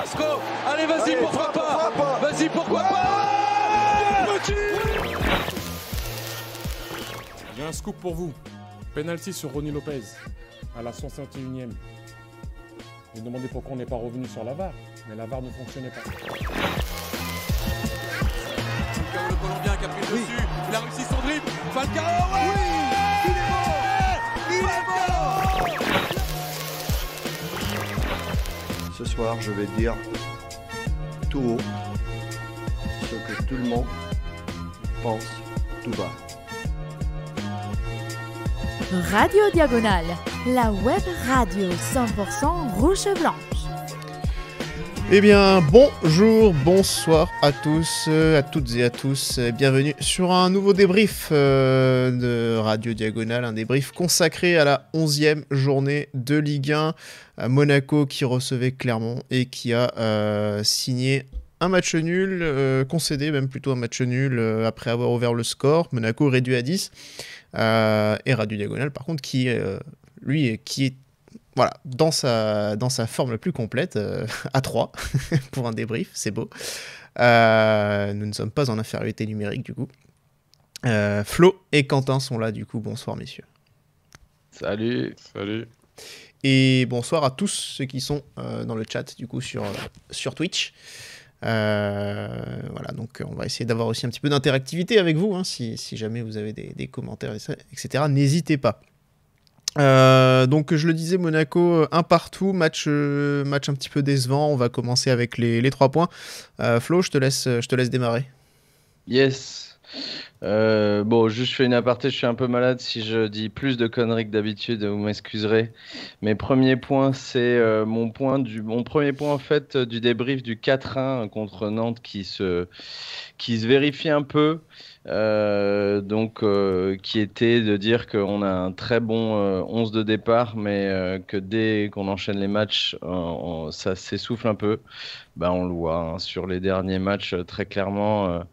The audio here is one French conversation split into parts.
Carrasco. Allez, vas-y, pourquoi pas. Vas-y, pourquoi pas. J'ai un scoop pour vous. Penalty sur Ronny Lopez à la 61e. J'ai demandé pourquoi on n'est pas revenu sur la VAR, mais la VAR ne fonctionnait pas. Falcao, le Colombien qui a pris le dessus. Il a réussi son dribble. Falcao, ouais, Oui, il est mort. Il est mort. Ce soir, je vais dire tout haut ce que tout le monde pense tout bas. Radio Diagonale, la web radio 100% rouge-blanche. Eh bien, bonjour, bonsoir à tous, à toutes et à tous. Bienvenue sur un nouveau débrief de Radio Diagonale, un débrief consacré à la 11e journée de Ligue 1. Monaco qui recevait Clermont et qui a signé un match nul, concédé même plutôt un match nul après avoir ouvert le score. Monaco réduit à 10. Et Radio Diagonale, par contre, qui est voilà, dans sa forme la plus complète, à 3, pour un débrief, c'est beau. Nous ne sommes pas en infériorité numérique, du coup. Flo et Quentin sont là, du coup. Bonsoir, messieurs. Salut. Et bonsoir à tous ceux qui sont dans le chat, du coup, sur Twitch. Voilà, donc on va essayer d'avoir aussi un petit peu d'interactivité avec vous, hein, si jamais vous avez des commentaires, etc. N'hésitez pas. Donc je le disais, Monaco un partout, match un petit peu décevant. On va commencer avec les 3 points. Flo, je te laisse démarrer. Yes. Bon, juste je fais une aparté, je suis un peu malade si je dis plus de conneries que d'habitude, vous m'excuserez. Mes premiers points, c'est mon premier point en fait du débrief du 4-1 contre Nantes qui se vérifie un peu. Qui était de dire qu'on a un très bon 11 de départ, mais que dès qu'on enchaîne les matchs, ça s'essouffle un peu. On le voit hein, sur les derniers matchs très clairement.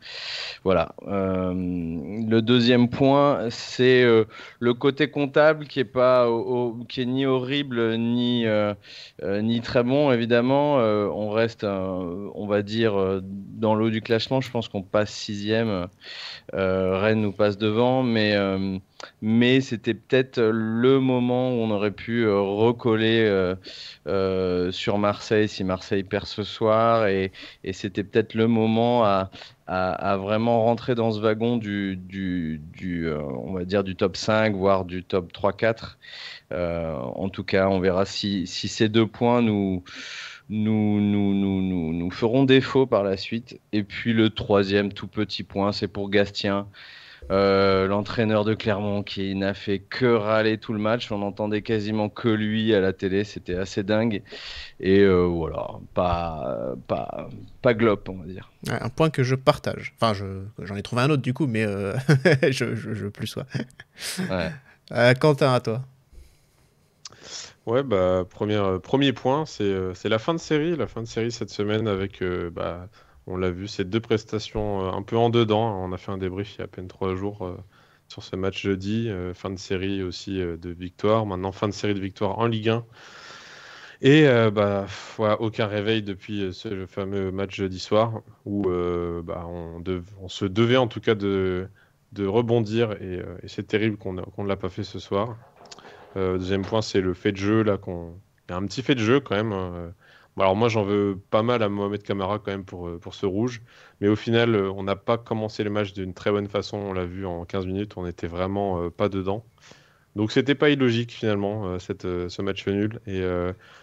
Voilà. Le deuxième point, c'est le côté comptable qui est ni horrible ni très bon. Évidemment, on reste, on va dire, dans l'eau du classement. Je pense qu'on passe 6e. Rennes nous passe devant, mais c'était peut-être le moment où on aurait pu recoller sur Marseille si Marseille perd ce soir, et c'était peut-être le moment à vraiment rentrer dans ce wagon on va dire du top 5, voire du top 3-4. En tout cas, on verra si ces 2 points nous feront défaut par la suite. Et puis le 3e tout petit point, c'est pour Gastien, l'entraîneur de Clermont, qui n'a fait que râler tout le match. On n'entendait quasiment que lui à la télé, c'était assez dingue. Et voilà, pas glop, on va dire. Un point que je partage. Enfin, j'en ai trouvé un autre du coup, mais je plus sois. Ouais. Quentin, à toi. Ouais, premier point, c'est la fin de série. La fin de série cette semaine avec, on l'a vu, ces 2 prestations un peu en dedans. On a fait un débrief il y a à peine 3 jours sur ce match jeudi. Fin de série aussi de victoire. Maintenant, fin de série de victoire en Ligue 1. Et voilà, aucun réveil depuis le fameux match jeudi soir où on se devait en tout cas de rebondir, et c'est terrible qu'on ne l'a pas fait ce soir. Deuxième point, c'est le fait de jeu. Il y a un petit fait de jeu quand même. Alors moi, j'en veux pas mal à Mohamed Camara quand même pour ce rouge. Mais au final, on n'a pas commencé le match d'une très bonne façon. On l'a vu en 15 minutes, on n'était vraiment pas dedans. Donc c'était pas illogique finalement, ce match nul. Et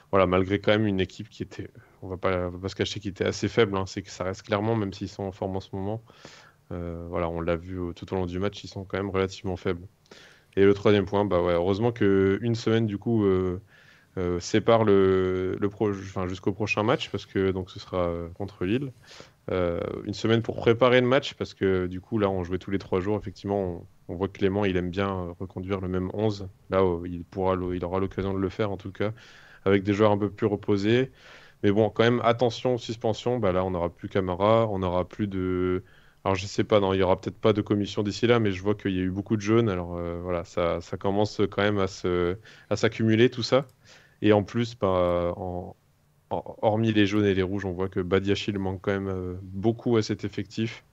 voilà, malgré quand même une équipe qui était, on va pas se cacher, qui était assez faible. Hein. C'est que ça reste clairement, même s'ils sont en forme en ce moment. Voilà, on l'a vu tout au long du match, ils sont quand même relativement faibles. Et le 3e point, heureusement qu'une semaine du coup sépare jusqu'au prochain match, parce que donc ce sera contre Lille. Une semaine pour préparer le match, parce que du coup là on jouait tous les 3 jours. Effectivement, on voit que Clément il aime bien reconduire le même 11. Là il aura l'occasion de le faire en tout cas, avec des joueurs un peu plus reposés. Mais bon, quand même, attention aux suspensions. Là on n'aura plus Camara, on n'aura plus de... Alors je sais pas, non, il y aura peut-être pas de commission d'ici là, mais je vois qu'il y a eu beaucoup de jaunes. Alors voilà, ça commence quand même à s'accumuler tout ça. Et en plus, en hormis les jaunes et les rouges, on voit que Badiachil manque quand même beaucoup à cet effectif.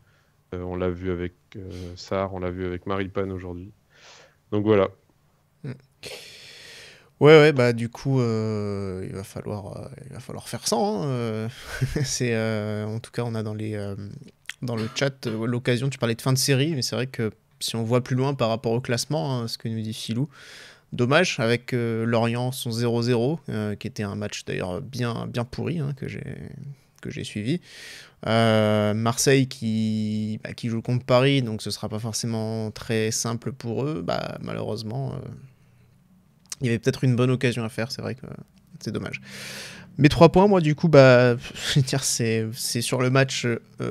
On l'a vu avec Sarr, on l'a vu avec Maripane aujourd'hui. Donc voilà. Ouais, bah du coup, il va falloir faire 100. En tout cas, on a dans le chat l'occasion, tu parlais de fin de série, mais c'est vrai que si on voit plus loin par rapport au classement, ce que nous dit Philou, dommage, avec Lorient, son 0-0, qui était un match d'ailleurs bien pourri, que j'ai suivi. Marseille qui joue contre Paris, donc ce sera pas forcément très simple pour eux. Malheureusement, il y avait peut-être une bonne occasion à faire, c'est vrai que c'est dommage. Mes 3 points, moi, du coup, je veux dire, c'est sur le match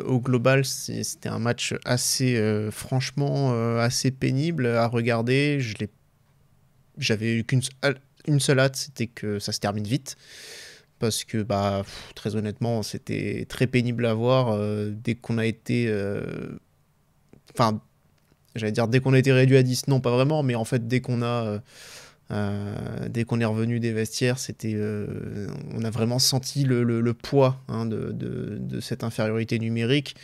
au global, c'était un match assez, franchement, assez pénible à regarder. J'avais eu qu'une seule hâte, c'était que ça se termine vite. Parce que, très honnêtement, c'était très pénible à voir dès qu'on a été... Enfin, j'allais dire dès qu'on a été réduit à 10, non, pas vraiment, mais en fait, dès qu'on est revenu des vestiaires, on a vraiment senti le poids de cette infériorité numérique.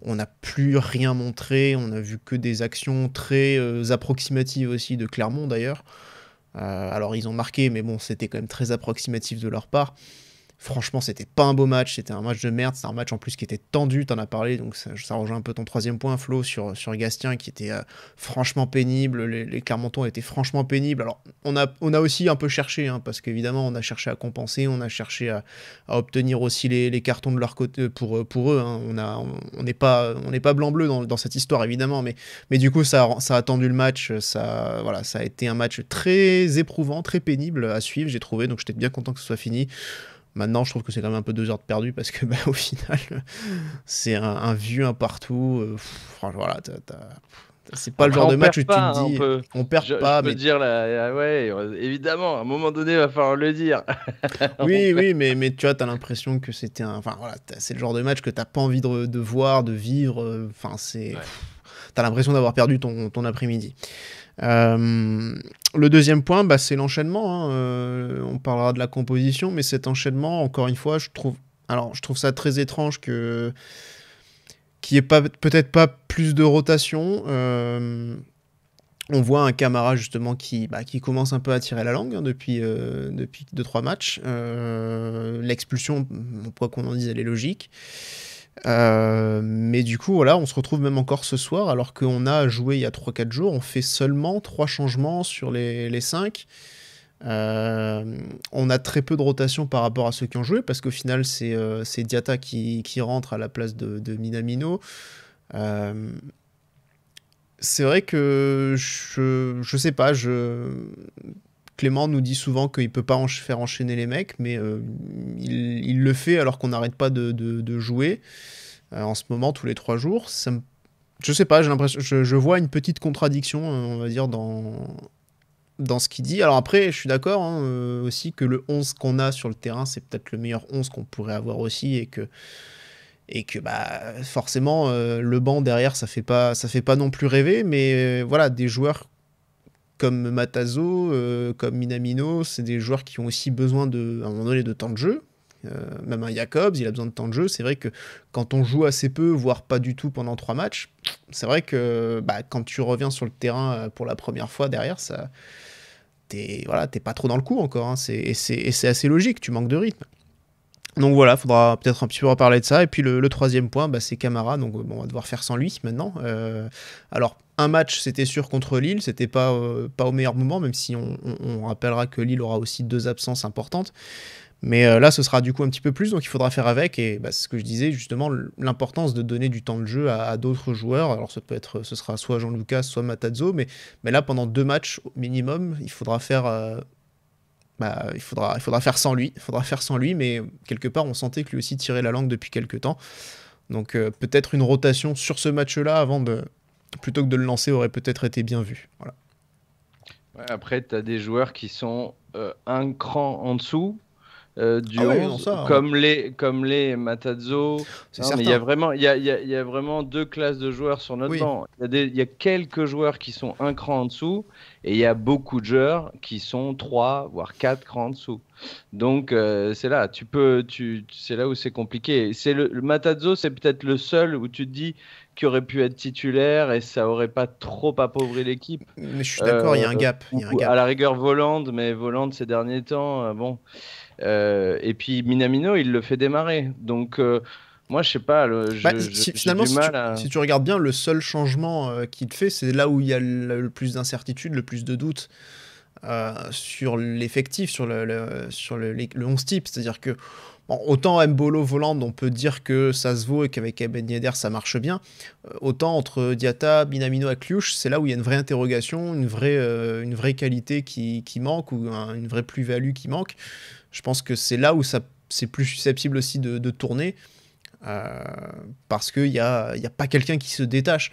On n'a plus rien montré, on n'a vu que des actions très approximatives aussi de Clermont d'ailleurs. Alors ils ont marqué, mais bon, c'était quand même très approximatif de leur part. Franchement, c'était pas un beau match, c'était un match de merde, c'était un match en plus qui était tendu, t'en as parlé, donc ça rejoint un peu ton 3e point, Flo, sur Gastien, qui était franchement pénible, les Clermontons étaient franchement pénibles. Alors, on a aussi un peu cherché, parce qu'évidemment, on a cherché à compenser, on a cherché à obtenir aussi les cartons de leur côté pour eux, on n'est pas blanc-bleu dans cette histoire, évidemment, mais du coup, ça a tendu le match, ça a été un match très éprouvant, très pénible à suivre, j'ai trouvé, donc j'étais bien content que ce soit fini. Maintenant, je trouve que c'est quand même un peu 2 heures de perdu parce que au final, c'est un vieux, un partout. Franchement, voilà, c'est pas le genre de match où tu te dis on perd pas. Je peux dire, ouais, évidemment, à un moment donné, il va falloir le dire. Oui, mais tu vois, t'as l'impression que c'était c'est le genre de match que t'as pas envie de voir, de vivre. T'as l'impression d'avoir perdu ton après-midi. Le 2e point, c'est l'enchaînement. On parlera de la composition, mais cet enchaînement, encore une fois, je trouve ça très étrange qu'il n'y ait peut-être pas plus de rotation. On voit un Camara justement qui commence un peu à tirer la langue depuis 2-3 matchs. L'expulsion, quoi qu'on en dise, elle est logique. Mais du coup, voilà, on se retrouve même encore ce soir, alors qu'on a joué il y a 3-4 jours, on fait seulement 3 changements sur les 5. On a très peu de rotation par rapport à ceux qui ont joué, parce qu'au final, c'est Diatta qui rentre à la place de Minamino. C'est vrai que je sais pas, Clément nous dit souvent qu'il peut pas faire enchaîner les mecs, mais il le fait alors qu'on n'arrête pas de jouer en ce moment tous les 3 jours. Je sais pas, j'ai l'impression, je vois une petite contradiction, on va dire, dans ce qu'il dit. Alors après, je suis d'accord aussi que le 11 qu'on a sur le terrain, c'est peut-être le meilleur 11 qu'on pourrait avoir aussi, et que forcément le banc derrière, ça fait pas non plus rêver, mais voilà, des joueurs comme Matazo, comme Minamino, c'est des joueurs qui ont aussi besoin à un moment donné de temps de jeu. Même un Jacobs, il a besoin de temps de jeu. C'est vrai que quand on joue assez peu, voire pas du tout pendant 3 matchs, c'est vrai que quand tu reviens sur le terrain pour la première fois derrière, t'es pas trop dans le coup encore. Et c'est assez logique, tu manques de rythme. Donc voilà, faudra peut-être un petit peu reparler de ça. Et puis le 3e point, c'est Camara, donc on va devoir faire sans lui maintenant. Alors, un match, c'était sûr, contre Lille, c'était pas au meilleur moment, même si on rappellera que Lille aura aussi 2 absences importantes. Mais là, ce sera du coup un petit peu plus, donc il faudra faire avec. Et c'est ce que je disais, justement, l'importance de donner du temps de jeu à d'autres joueurs. Alors ce sera soit Jean-Lucas, soit Matazo, mais là, pendant 2 matchs au minimum, il faudra faire... il faudra faire sans lui, mais quelque part on sentait que lui aussi tirait la langue depuis quelques temps, donc peut-être une rotation sur ce match-là plutôt que de le lancer aurait peut-être été bien vu. Voilà. Ouais, après tu as des joueurs qui sont un cran en dessous, du Ah ouais, 11, non, ça, comme les Matarazzo. c'est Non, certain. mais il y a vraiment deux classes de joueurs sur notre Oui. banc. Il y a quelques joueurs qui sont un cran en dessous et il y a beaucoup de joueurs qui sont 3 voire 4 crans en dessous. Donc c'est là, c'est là où c'est compliqué. Le Matarazzo, c'est peut-être le seul où tu te dis qu'il aurait pu être titulaire et ça aurait pas trop appauvri l'équipe. Mais je suis d'accord, il y a un gap. Il y a un Ou gap. à la rigueur Voland, mais Voland ces derniers temps, bon. Et puis Minamino, il le fait démarrer. Donc moi, je sais pas, Finalement, j'ai du mal à... si tu regardes bien, le seul changement qu'il fait, c'est là où il y a le plus d'incertitude, le plus de doutes sur l'effectif, sur le 11 type. C'est-à-dire que bon, autant Mbolo, Voland, on peut dire que ça se vaut et qu'avec Ben Yedder, ça marche bien. Autant entre Diatta, Minamino et Kliuch, c'est là où il y a une vraie interrogation, une vraie qualité qui manque ou une vraie plus-value qui manque. Je pense que c'est là où c'est plus susceptible aussi de tourner. Parce qu'il n'y a pas quelqu'un qui se détache.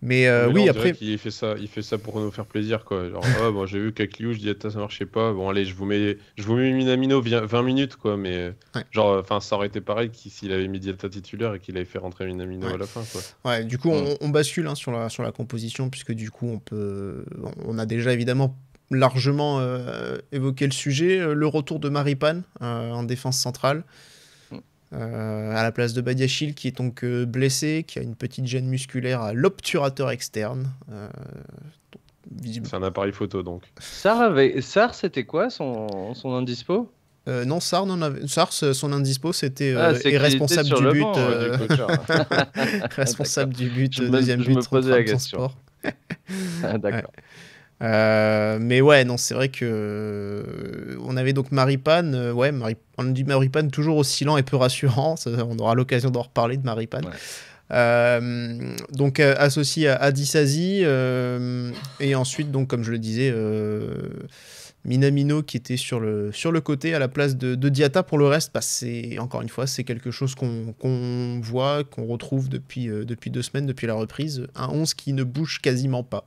Mais oui, après. Il fait ça pour nous faire plaisir, quoi. Genre, bon, j'ai vu qu'avec Liu, je dis, ça marchait pas. Bon, allez, je vous mets Minamino 20 minutes, quoi. Mais ouais. genre, ça aurait été pareil s'il avait mis Diatta titulaire et qu'il avait fait rentrer Minamino à la fin, quoi. Ouais, du coup, on bascule sur la composition, puisque du coup, on a déjà évidemment largement évoqué le sujet. Le retour de Maripane en défense centrale. À la place de Badiachil qui est donc blessé, qui a une petite gêne musculaire à l'obturateur externe. C'est un appareil photo donc. Sarr, c'était quoi son indispo? Non, Sarr, son indispo, c'était responsable du but. Responsable du but, deuxième but. Je me posais la question. D'accord. Mais ouais, non, c'est vrai que on avait donc Maripane, on dit Maripane toujours oscillant et peu rassurant, on aura l'occasion d'en reparler de Maripane. Ouais. Donc associé à Disasi et ensuite donc comme je le disais Minamino qui était sur le côté à la place de Diatta. Pour le reste, c'est encore une fois c'est quelque chose qu'on voit, qu'on retrouve depuis 2 semaines, depuis la reprise, un 11 qui ne bouge quasiment pas.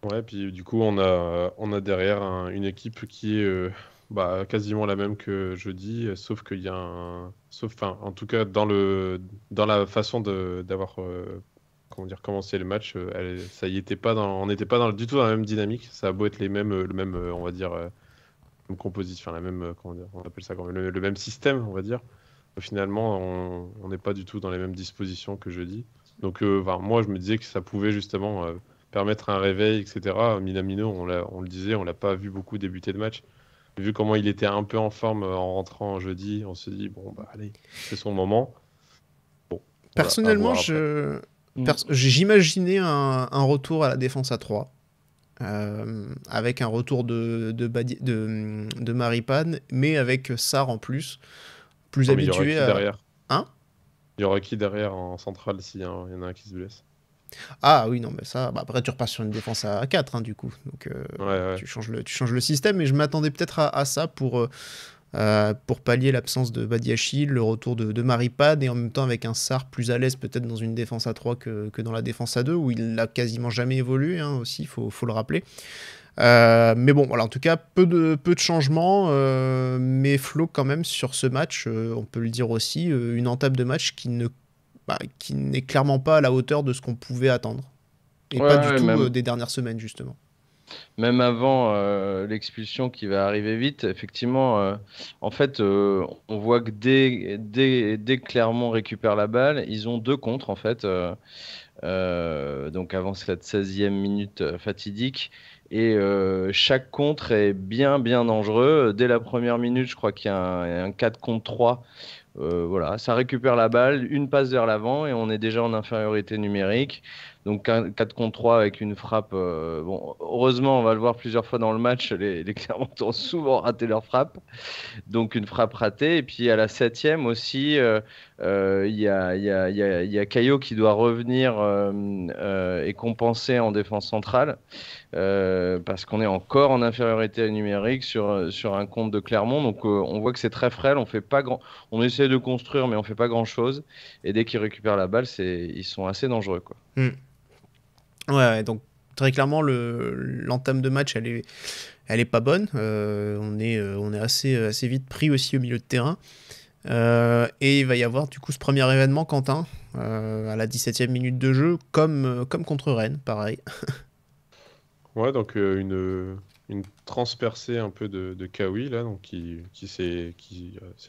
Ouais, puis du coup, on a derrière une équipe qui est quasiment la même que jeudi, sauf qu'il y a en tout cas, dans la façon d'avoir commencé le match, on n'était pas du tout dans la même dynamique. Ça a beau être le même, on va dire, même composition, la même, on appelle ça le même système, on va dire. Finalement, on n'est pas du tout dans les mêmes dispositions que jeudi. Donc, moi, je me disais que ça pouvait justement permettre un réveil, etc. Minamino, on le disait, on l'a pas vu beaucoup débuter de match. Vu comment il était un peu en forme en rentrant jeudi, on se dit, bon, allez, c'est son moment. Bon, personnellement, j'imaginais un retour à la défense à 3, avec un retour de Maripane, mais avec Sarr en plus habitué à... derrière. Hein ? Il y aura qui derrière en centrale s'il y en a un qui se blesse? Ah oui, non, mais ça, après tu repasses sur une défense à 4, du coup. Donc tu changes le système, mais je m'attendais peut-être à ça pour pallier l'absence de Badiachil, le retour de Maripane, et en même temps avec un Sarr plus à l'aise peut-être dans une défense à 3 que dans la défense à 2, où il n'a quasiment jamais évolué, aussi, il faut le rappeler. Mais bon, voilà, en tout cas, peu de changements, mais Flo, quand même, sur ce match, on peut le dire aussi, une entame de match qui n'est clairement pas à la hauteur de ce qu'on pouvait attendre. Et pas du tout des dernières semaines, justement. Même avant l'expulsion qui va arriver vite, effectivement, en fait, on voit que dès que Clermont récupère la balle, ils ont 2 contres, en fait. Donc avant cette 16e minute fatidique. Et chaque contre est bien dangereux. Dès la première minute, je crois qu'il y a un 4 contre 3. Voilà, ça récupère la balle, une passe vers l'avant et on est déjà en infériorité numérique. Donc 4 contre 3 avec une frappe. Bon, heureusement, on va le voir plusieurs fois dans le match, les Clermontois ont souvent raté leur frappe. Donc une frappe ratée. Et puis à la 7e aussi, il y a Caillot qui doit revenir et compenser en défense centrale. Parce qu'on est encore en infériorité numérique sur un compte de Clermont. Donc on voit que c'est très frêle. On essaie de construire, mais on fait pas grand-chose. Et dès qu'ils récupèrent la balle, ils sont assez dangereux, quoi. Ouais, donc très clairement, l'entame de match, elle est pas bonne. On est assez vite pris aussi au milieu de terrain. Et il va y avoir du coup ce premier événement, Quentin, à la 17e minute de jeu, comme contre Rennes, pareil. Ouais, donc une transpercée un peu de Kawi, là, donc qui s'est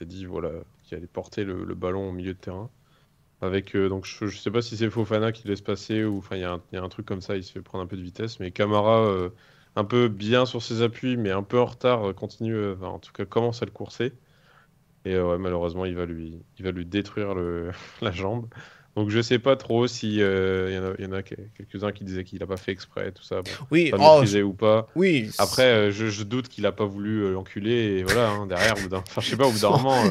dit voilà, qu'il allait porter le ballon au milieu de terrain. Avec, donc je sais pas si c'est Fofana qui laisse passer ou enfin il y a un truc comme ça, il se fait prendre un peu de vitesse, mais Camara un peu bien sur ses appuis, mais un peu en retard, continue, enfin, en tout cas commence à le courser. Et ouais, malheureusement, il va lui détruire la jambe. Donc je sais pas trop si il y en a quelques-uns qui disaient qu'il a pas fait exprès, tout ça. Bon, Oui, pas maîtrisé ou pas. Oui. Après, je doute qu'il a pas voulu l'enculer et voilà, hein, derrière, enfin je sais pas, au bout d'un moment,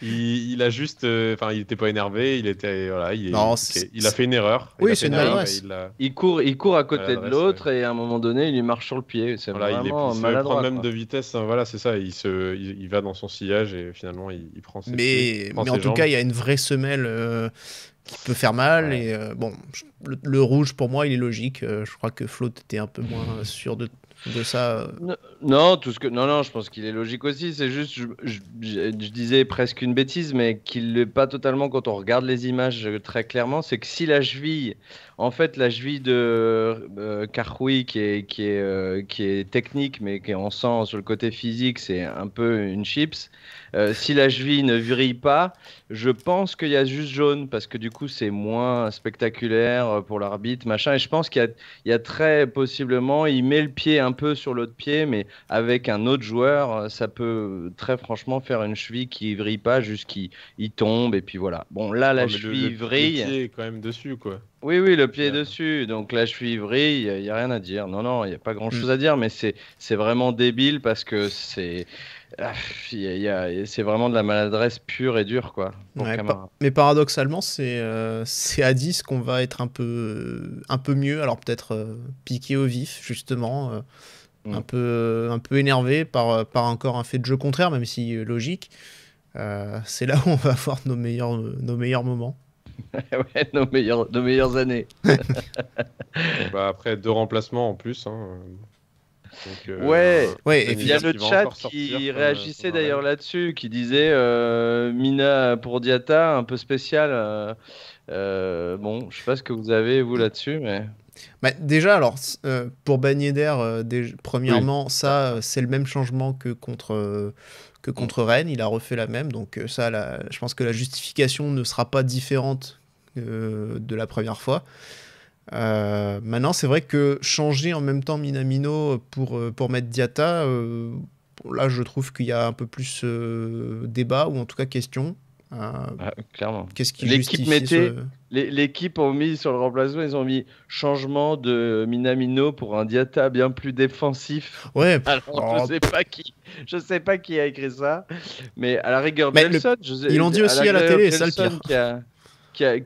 il a juste, enfin il était pas énervé, il était voilà, il a fait une erreur. Oui, c'est une maladresse. Il court à côté de l'autre ouais. et à un moment donné, il lui marche sur le pied. C'est Voilà, vraiment il se maladroit. prend même quoi. de vitesse, hein, voilà, c'est ça. Il va dans son sillage et finalement il prend ses pieds, Mais en tout cas, il y a une vraie semelle qui peut faire mal. Ouais. Et bon, le rouge pour moi, il est logique. Je crois que Flo était un peu moins sûr de ça. Non, je pense qu'il est logique aussi. C'est juste, je disais presque une bêtise, mais qu'il n'est pas totalement quand on regarde les images très clairement. C'est que si la cheville de Karhoui qui est technique, mais qui est on sent sur le côté physique, c'est un peu une chips. Si la cheville ne vrille pas, je pense qu'il y a juste jaune parce que du coup c'est moins spectaculaire pour l'arbitre, machin. Et je pense qu'il y a très possiblement, il met le pied un peu sur l'autre pied, mais avec un autre joueur, ça peut très franchement faire une cheville qui vrille pas, juste qu'il tombe et puis voilà. Bon là la cheville vrille. Le pied est quand même dessus quoi. Oui, le pied est dessus, donc la cheville vrille, il n'y a rien à dire. Non, il n'y a pas grand-chose à dire, mais c'est vraiment débile parce que c'est vraiment de la maladresse pure et dure, quoi. Ouais, mais paradoxalement, c'est à 10 qu'on va être un peu mieux, alors peut-être piqué au vif, justement, un peu énervé par encore un fait de jeu contraire, même si logique. C'est là où on va avoir nos meilleurs moments. Ouais, nos meilleures années. Bah après 2 remplacements en plus. Hein. Donc, ouais. Et il y a le chat qui réagissait d'ailleurs là-dessus, qui disait Mina pour Diatta, un peu spécial. Bon, je sais pas ce que vous avez vous là-dessus, mais. Bah, déjà, alors pour Ben Yedder, premièrement, ça c'est le même changement que contre Rennes, il a refait la même, donc ça, je pense que la justification ne sera pas différente de la première fois. Maintenant, c'est vrai que changer en même temps Minamino pour mettre Diatta, là je trouve qu'il y a un peu plus débat, ou en tout cas question. Clairement. Qu'est-ce qui justifie l'équipe ont mis sur le remplacement, ils ont mis changement de Minamino pour un Diatta bien plus défensif. Ouais. Alors, je sais pas qui a écrit ça, mais à la rigueur Gelson, ils l'ont dit aussi à la télé, c'est ça le pire.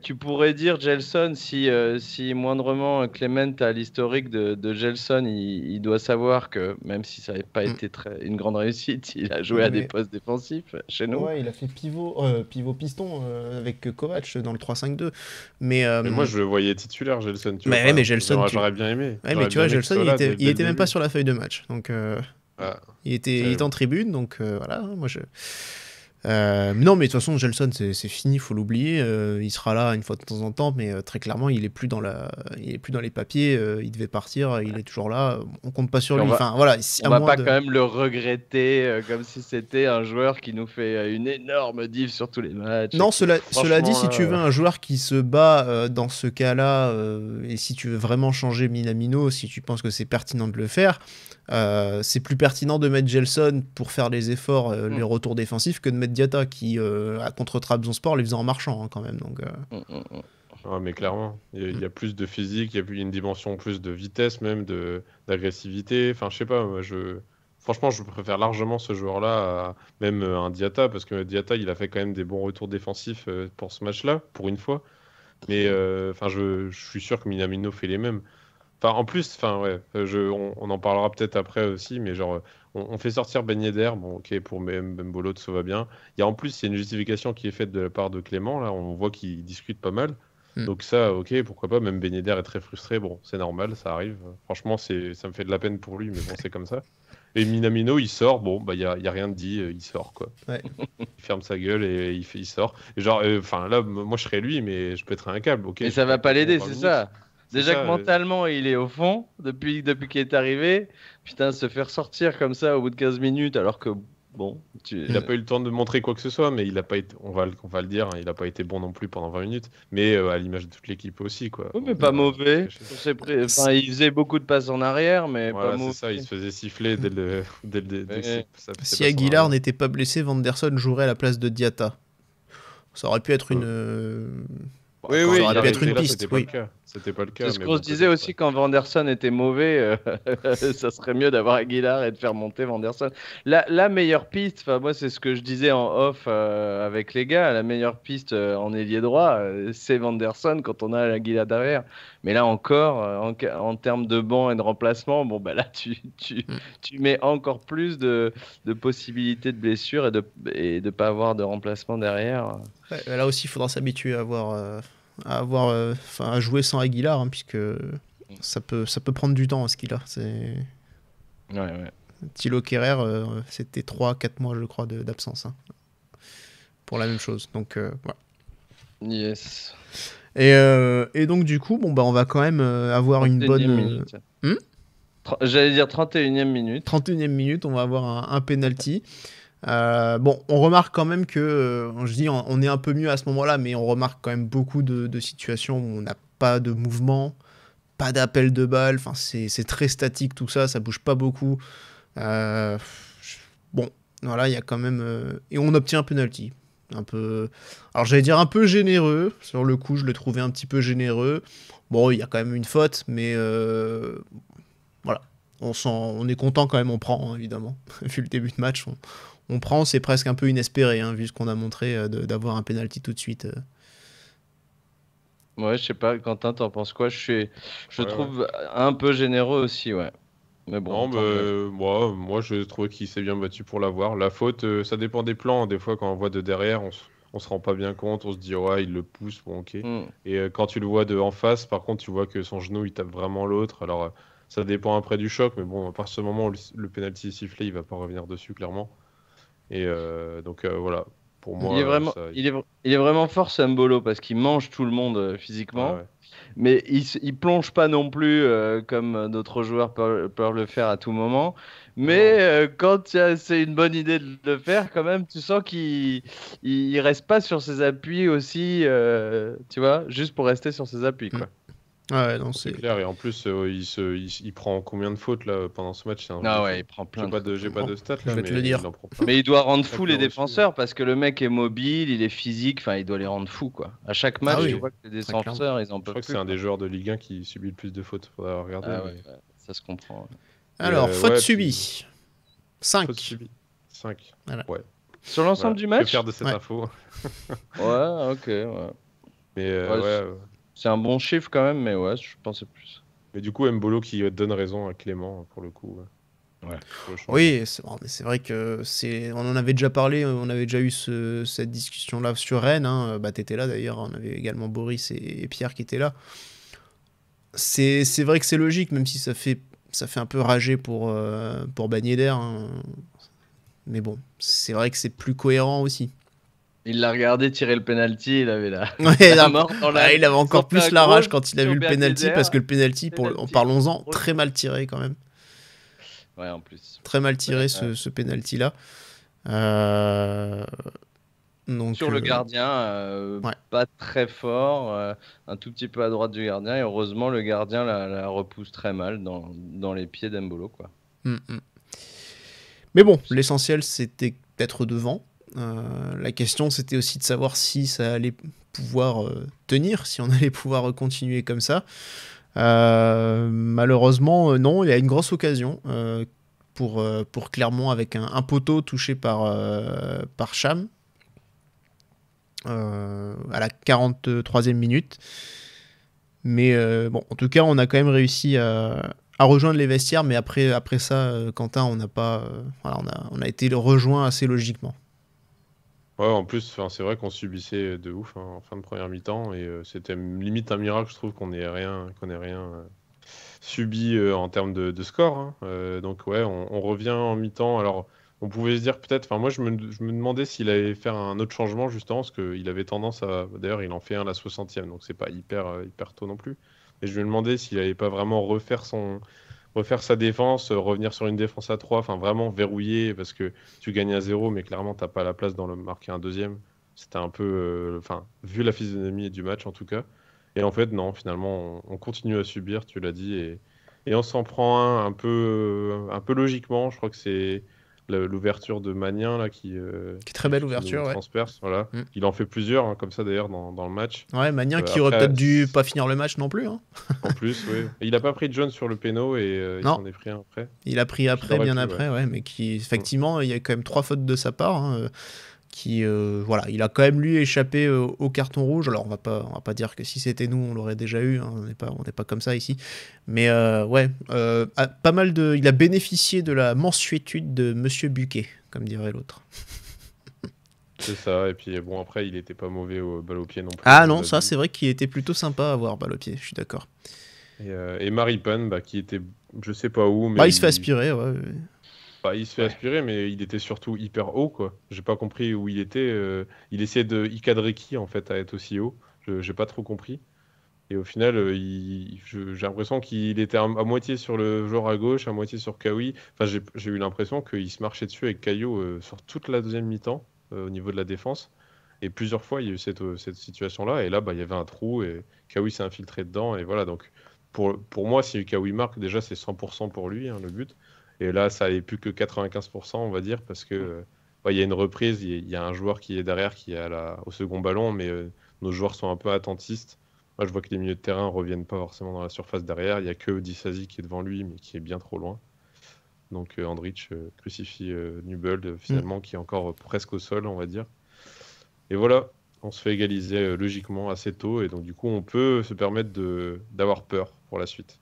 Tu pourrais dire Gelson si moindrement Clement a l'historique de Gelson, il doit savoir que même si ça n'avait pas été une grande réussite, il a joué à des postes défensifs chez nous. Ouais, il a fait pivot piston avec Kovac dans le 3-5-2. Mais moi je le voyais titulaire Gelson. Mais Gelson, j'aurais bien aimé. Ouais, mais tu vois, Gelson, il était même pas sur la feuille de match, donc il était en tribune, donc voilà. Moi je. Non, mais de toute façon, Gelson, c'est fini, faut l'oublier. Il sera là une fois de temps en temps, mais très clairement, il est plus dans les papiers. Il devait partir, il est toujours là. On compte pas sur lui. Enfin, voilà. On va pas quand même le regretter comme si c'était un joueur qui nous fait une énorme diff sur tous les matchs. Non, cela dit, si tu veux un joueur qui se bat dans ce cas-là, et si tu veux vraiment changer Minamino, si tu penses que c'est pertinent de le faire. C'est plus pertinent de mettre Gelson pour faire les efforts, les retours défensifs, que de mettre Diatta qui, contre Trabzonspor, les faisait en marchant quand même. Donc, Ouais, mais clairement, il y a plus de physique, il y a une dimension plus de vitesse, même d'agressivité. Enfin, je sais pas, franchement, je préfère largement ce joueur-là à même un Diatta, parce que Diatta, il a fait quand même des bons retours défensifs pour ce match-là, pour une fois. Mais je suis sûr que Minamino fait les mêmes. Enfin, en plus, on en parlera peut-être après aussi, mais genre, on fait sortir Ben Yedder, bon, ok, pour Mbolo, ça va bien. En plus, il y a une justification qui est faite de la part de Clément, là, on voit qu'il discute pas mal. Donc ça, ok, pourquoi pas. Même Ben Yedder est très frustré. Bon, c'est normal, ça arrive. Franchement, ça me fait de la peine pour lui, mais bon, c'est comme ça. Et Minamino, il sort. Bon, bah, y a rien de dit. Il sort, quoi. Ouais. Il ferme sa gueule et il sort. Et genre, enfin, là, moi, je serais lui, mais je pèterais un câble, ok. Mais ça va pas l'aider, c'est ça. C'est Déjà ça, que mentalement, il est au fond depuis qu'il est arrivé. Putain, se faire sortir comme ça au bout de 15 minutes, alors que bon, Il n'a pas eu le temps de montrer quoi que ce soit, mais il a pas été, on va le dire, hein, il n'a pas été bon non plus pendant 20 minutes, mais à l'image de toute l'équipe aussi, quoi. Oui, mais pas mauvais. Enfin, il faisait beaucoup de passes en arrière, mais Voilà, pas c'est mauvais. ça, il se faisait siffler dès le. Si Aguilar n'était pas blessé, Vanderson jouerait à la place de Diatta. Ça aurait pu être une. Oui, ça oui, aurait pu être une là, piste. c'était pas Oui. le cas. C'était pas le cas. C'est ce mais qu'on bon, se disait peut-être, aussi quand Vanderson était mauvais, ça serait mieux d'avoir Aguilar et de faire monter Vanderson. La meilleure piste, enfin moi c'est ce que je disais en off avec les gars, la meilleure piste en ailier droit, c'est Vanderson quand on a Aguilar derrière. Mais là encore, en termes de banc et de remplacement, bon bah là tu mets encore plus de possibilités de blessures et de pas avoir de remplacement derrière. Ouais, là aussi, il faudra s'habituer à jouer sans Aguilar, hein, puisque ça peut prendre du temps, ce qu'il a. Ouais. Thilo Kehrer, c'était 3-4 mois, je crois, d'absence, hein, pour la même chose. Donc, voilà. Yes. Et donc, du coup, bon, bah, on va quand même avoir une 31e bonne. minute. J'allais dire 31e minute. 31e minute, on va avoir un penalty. Bon, on remarque quand même que, je dis, on est un peu mieux à ce moment-là, mais on remarque quand même beaucoup de situations où on n'a pas de mouvement, pas d'appel de balle, enfin, c'est très statique tout ça, ça bouge pas beaucoup. Bon, voilà, il y a quand même... et on obtient un penalty. Un peu... Alors, j'allais dire un peu généreux, sur le coup, je le trouvais un petit peu généreux. Bon, il y a quand même une faute, mais voilà. On est content quand même, on prend, hein, évidemment. Vu le début de match, on prend, c'est presque un peu inespéré, hein, vu ce qu'on a montré d'avoir un penalty tout de suite. Ouais, je sais pas, Quentin, t'en penses quoi? Je trouve un peu généreux aussi, ouais. Mais bon. Non, mais moi, je trouvais qu'il s'est bien battu pour l'avoir. La faute, ça dépend des plans. Des fois, quand on voit de derrière, on se rend pas bien compte. On se dit, ouais, il le pousse, bon, ok. Et quand tu le vois de en face, par contre, tu vois que son genou, il tape vraiment l'autre. Alors, ça dépend après du choc, mais bon, à partir de ce moment où le penalty est sifflé, il va pas revenir dessus, clairement. Et donc, voilà. Pour moi, il est vraiment fort, Sambolo, parce qu'il mange tout le monde physiquement. Ouais. Mais il plonge pas non plus comme d'autres joueurs peuvent le faire à tout moment. Mais quand c'est une bonne idée de le faire, quand même, tu sens qu'il reste pas sur ses appuis aussi, tu vois, juste pour rester sur ses appuis, quoi. Ouais, non, c'est clair. Et en plus, il prend combien de fautes là pendant ce match? Il prend plein de fautes. J'ai pas de stats là, je vais te le dire. Mais il doit rendre fou les défenseurs parce que le mec est mobile, il est physique, enfin il doit les rendre fous, quoi. À chaque match, tu vois que les défenseurs, ils en peuvent plus. Je crois que c'est un des joueurs de Ligue 1 qui subit le plus de fautes. Faudra regarder. Ça se comprend. Ouais. Alors, faute subie. 5. Faute subie. 5. Voilà. Ouais. Sur l'ensemble du match? Que faire de cette info? Ouais, ok. Ouais. Mais c'est un bon chiffre quand même, mais ouais, je pensais plus. Mais du coup, Mbolo qui donne raison à Clément pour le coup. Ouais. Oui, mais c'est vrai que on en avait déjà parlé, on avait déjà eu cette discussion-là sur Rennes. Hein. Bah, t'étais là d'ailleurs, on avait également Boris et Pierre qui étaient là. C'est vrai que c'est logique, même si ça fait un peu rager pour Ben Yedder. Hein. Mais bon, c'est vrai que c'est plus cohérent aussi. Il l'a regardé tirer le penalty, il avait la mort dans la... il avait encore plus la rage quand il a vu le penalty, parce que le penalty, parlons-en, très mal tiré quand même. Ouais, en plus. Très mal tiré ce penalty-là. Donc, sur le gardien, pas très fort, un tout petit peu à droite du gardien, et heureusement le gardien la repousse très mal dans les pieds d'Embolo, quoi. Mais bon, l'essentiel c'était d'être devant. La question c'était aussi de savoir si ça allait pouvoir tenir, si on allait pouvoir continuer comme ça. Malheureusement non, il y a une grosse occasion pour Clermont avec un poteau touché par Cham à la 43e minute. Mais bon, en tout cas on a quand même réussi à rejoindre les vestiaires, mais après ça, Quentin, on n'a pas on a été rejoint assez logiquement. Ouais, en plus, c'est vrai qu'on subissait de ouf en fin de première mi-temps et c'était limite un miracle, je trouve, qu'on ait rien subi en termes de score, hein. Donc ouais, on revient en mi-temps. Alors, on pouvait se dire peut-être, enfin moi je me demandais s'il allait faire un autre changement justement, parce qu'il avait tendance à, d'ailleurs il en fait un à la 60e, donc c'est pas hyper tôt non plus. Et je me demandais s'il allait pas vraiment refaire sa défense, revenir sur une défense à 3, enfin vraiment verrouiller, parce que tu gagnes à 0, mais clairement t'as pas la place dans le marquer un deuxième. C'était un peu, enfin, vu la physionomie du match en tout cas. Et en fait, non, finalement, on continue à subir, tu l'as dit, et on s'en prend un peu logiquement. Je crois que c'est l'ouverture de Magnin là, Qui est très belle ouverture, nous ouais. transperce. Voilà. Mm. Il en fait plusieurs, hein, comme ça d'ailleurs, dans le match. Ouais, Magnin qui Après, aurait peut-être dû pas finir le match non plus. Hein. En plus, oui. Il n'a pas pris John sur le péno et il Non. s'en est pris un après. Il a pris après, aurait bien pu, après, ouais, mais qui, effectivement, il y a quand même 3 fautes de sa part. Hein, voilà, il a quand même lui échappé au carton rouge. Alors on va pas dire que si c'était nous on l'aurait déjà eu, hein, on n'est pas comme ça ici, mais ouais, pas mal il a bénéficié de la mansuétude de Monsieur Buquet, comme dirait l'autre. C'est ça, et puis bon après il était pas mauvais au balle au pied non plus. Ah non, ça c'est vrai qu'il était plutôt sympa à voir balle au pied, je suis d'accord. Et Maripane, qui était je sais pas où, mais bah, il se fait aspirer, ouais. Bah, il se fait aspirer, mais il était surtout hyper haut, quoi. J'ai pas compris où il était. Il essayait il cadrait qui, en fait, à être aussi haut. J'ai pas trop compris. Et au final, j'ai l'impression qu'il était à moitié sur le joueur à gauche, à moitié sur Kawi. Enfin, j'ai eu l'impression qu'il se marchait dessus avec Caillot sur toute la deuxième mi-temps, au niveau de la défense. Et plusieurs fois, il y a eu cette situation-là. Et là, il y avait un trou et Kawi s'est infiltré dedans. Et voilà, donc pour moi, si Kawi marque, déjà, c'est 100% pour lui, hein, le but. Et là, ça n'est plus que 95%, on va dire, parce que il y a une reprise, il y a un joueur qui est derrière, qui est au second ballon, mais nos joueurs sont un peu attentistes. Moi, je vois que les milieux de terrain ne reviennent pas forcément dans la surface derrière. Il n'y a que Disasi qui est devant lui, mais qui est bien trop loin. Donc Andrich crucifie Nubel, finalement, qui est encore presque au sol, on va dire. Et voilà, on se fait égaliser logiquement assez tôt, et donc du coup, on peut se permettre d'avoir peur pour la suite.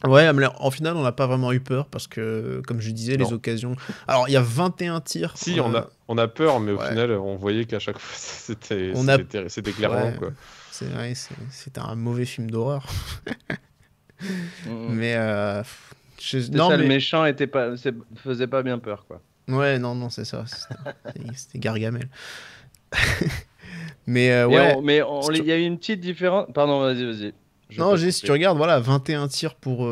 Ouais, mais en final, on n'a pas vraiment eu peur parce que, comme je disais, les occasions. Alors, il y a 21 tirs. Si, on a peur, mais au final, on voyait qu'à chaque fois, c'était clairement. Ouais, quoi. C'est vrai, c'était un mauvais film d'horreur. Mais. Le méchant faisait pas bien peur, quoi. Ouais, non, c'est ça. C'était Gargamel. Mais ouais. Mais il y a eu une petite différence. Pardon, vas-y. Non, si tu regardes, voilà, 21 tirs pour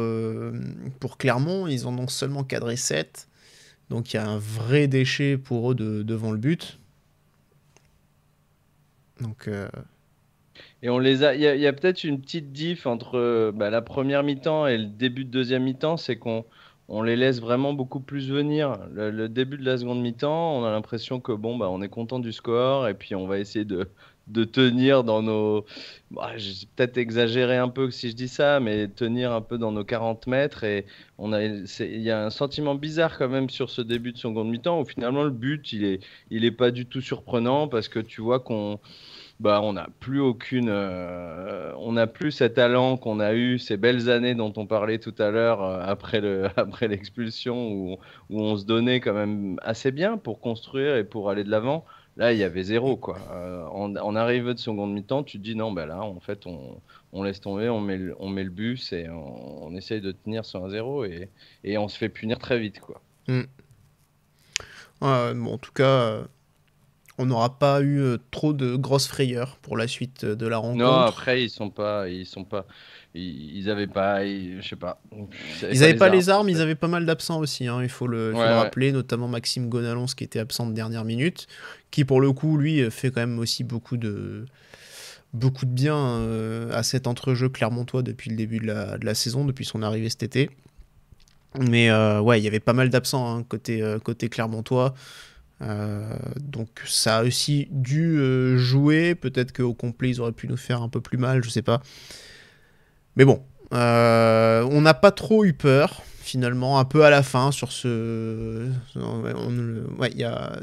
Clermont, ils en ont seulement cadré 7. Donc il y a un vrai déchet pour eux devant le but. Donc. Et on les a. Il y a peut-être une petite diff entre la première mi-temps et le début de deuxième mi-temps, c'est qu'on les laisse vraiment beaucoup plus venir. Le début de la seconde mi-temps, on a l'impression que on est content du score et puis on va essayer de tenir dans nos... j'ai peut-être exagéré un peu si je dis ça, mais tenir un peu dans nos 40 mètres. Et il y a un sentiment bizarre quand même sur ce début de seconde mi-temps où finalement le but, il est pas du tout surprenant parce que tu vois qu'on... on n'a plus on n'a plus cet allant qu'on a eu ces belles années dont on parlait tout à l'heure après l'expulsion où on se donnait quand même assez bien pour construire et pour aller de l'avant. Là, il y avait zéro, quoi. En arrivée de seconde mi-temps, tu te dis non, là, en fait, on laisse tomber, on met le bus et on essaye de tenir sur un 0 et on se fait punir très vite, quoi. En tout cas, on n'aura pas eu trop de grosses frayeurs pour la suite de la rencontre. Non, après, ils avaient pas, je sais pas. Ils n'avaient pas les armes, ils avaient pas mal d'absents aussi, hein, il faut le rappeler, notamment Maxime Gonalons qui était absent de dernière minute, qui pour le coup, lui, fait quand même aussi beaucoup de bien à cet entrejeu clermontois depuis le début de la saison, depuis son arrivée cet été. Mais il y avait pas mal d'absents hein, côté clermontois. Donc ça a aussi dû jouer, peut-être qu'au complet ils auraient pu nous faire un peu plus mal, je sais pas. Mais bon, on n'a pas trop eu peur finalement, un peu à la fin sur ce... il y a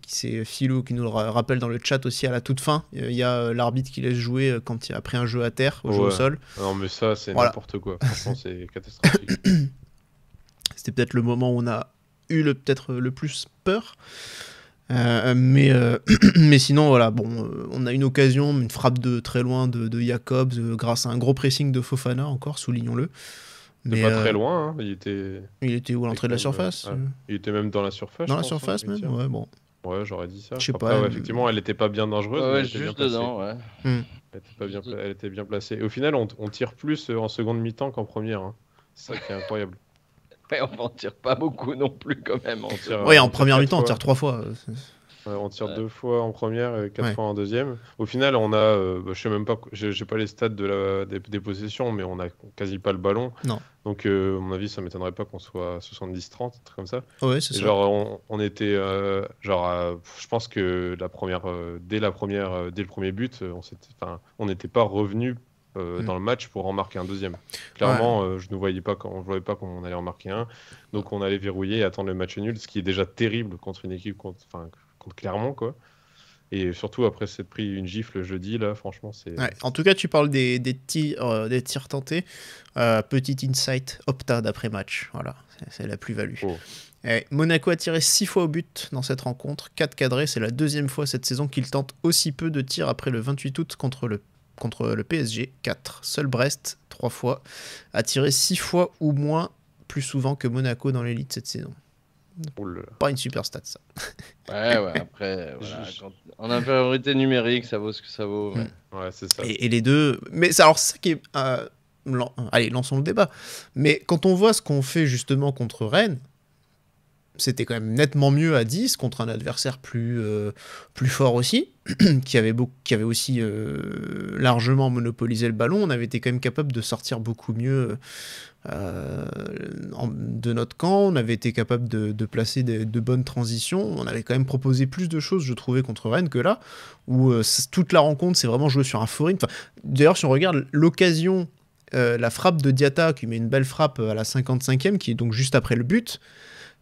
c'est Philou qui nous le rappelle dans le chat aussi à la toute fin, il y a l'arbitre qui laisse jouer après un jeu à terre, jeu au sol. Non mais ça c'est n'importe quoi, franchement c'est catastrophique. C'était peut-être le moment où on a eu peut-être le plus peur. Mais sinon, voilà, bon, on a une occasion, une frappe de très loin de Jacobs grâce à un gros pressing de Fofana, encore, soulignons-le. Mais pas très loin, hein. Il était où, à l'entrée de la surface Il était même dans la surface. Dans la pense, surface, même. Ouais, bon. Ouais, j'aurais dit ça. Je sais Après, pas. ouais, effectivement, elle était pas bien dangereuse. Ouais, mais elle était juste bien placée. dedans, ouais. Elle était bien placée. Et au final, on tire plus en seconde mi-temps qu'en première. Hein. C'est ça qui est incroyable. Ouais, on en tire pas beaucoup non plus, quand même. Oui, en première mi-temps, on tire 3 fois. Ouais, on tire 2 fois en première et 4 fois en deuxième. Au final, on a, je sais même pas, j'ai pas les stats des possessions, mais on a quasi pas le ballon. Non. Donc, à mon avis, ça m'étonnerait pas qu'on soit 70-30, un truc comme ça. Ouais, c'est ça. Genre, on était, je pense que dès le premier but, on n'était pas revenu dans le match pour en marquer un deuxième. Clairement, je ne voyais pas comment on allait en marquer un. Donc, on allait verrouiller et attendre le match nul, ce qui est déjà terrible contre une équipe contre Clermont, quoi. Et surtout après s'être pris une gifle jeudi, là, franchement, c'est... Ouais, en tout cas, tu parles des tirs tentés. Petit insight, Opta d'après-match. Voilà, c'est la plus-value. Oh. Monaco a tiré 6 fois au but dans cette rencontre, 4 cadrés. C'est la deuxième fois cette saison qu'il tente aussi peu de tirs après le 28 août contre le PSG, 4. Seul Brest, 3 fois, a tiré 6 fois ou moins, plus souvent que Monaco dans l'élite cette saison. Pas une super stat, ça. Ouais, après, voilà, en infériorité numérique, ça vaut ce que ça vaut. Ouais, c'est ça. Et les deux... Mais c'est ça qui est... Allez, lançons le débat. Mais quand on voit ce qu'on fait justement contre Rennes, c'était quand même nettement mieux à 10 contre un adversaire plus fort aussi, qui avait aussi largement monopolisé le ballon. On avait été quand même capable de sortir beaucoup mieux de notre camp. On avait été capable de placer de bonnes transitions. On avait quand même proposé plus de choses, je trouvais, contre Rennes que là, où toute la rencontre, c'est vraiment joué sur un faux rythme. D'ailleurs, si on regarde l'occasion, la frappe de Diatta, qui met une belle frappe à la 55e, qui est donc juste après le but,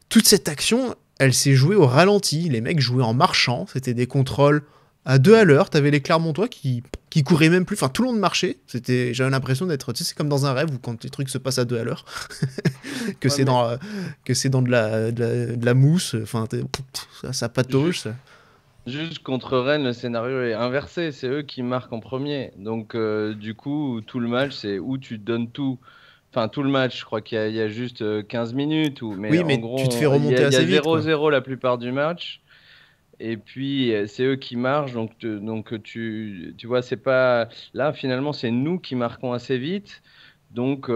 toute cette action, elle s'est jouée au ralenti. Les mecs jouaient en marchant. C'était des contrôles à 2 à l'heure. T'avais les Clermontois qui couraient même plus. Enfin, tout le monde marchait. J'avais l'impression d'être... Tu sais, c'est comme dans un rêve où quand les trucs se passent à 2 à l'heure. que c'est dans de la mousse. Enfin, ça patauge. Juste contre Rennes, le scénario est inversé. C'est eux qui marquent en premier. Donc, du coup, tout le match, c'est où tu donnes tout. Enfin, tout le match, je crois qu'il y a juste 15 minutes. Mais en gros, tu te fais remonter assez vite. Il y a 0-0 la plupart du match. Et puis, c'est eux qui marchent. Donc tu vois, c'est pas... Là, finalement, c'est nous qui marquons assez vite. Donc,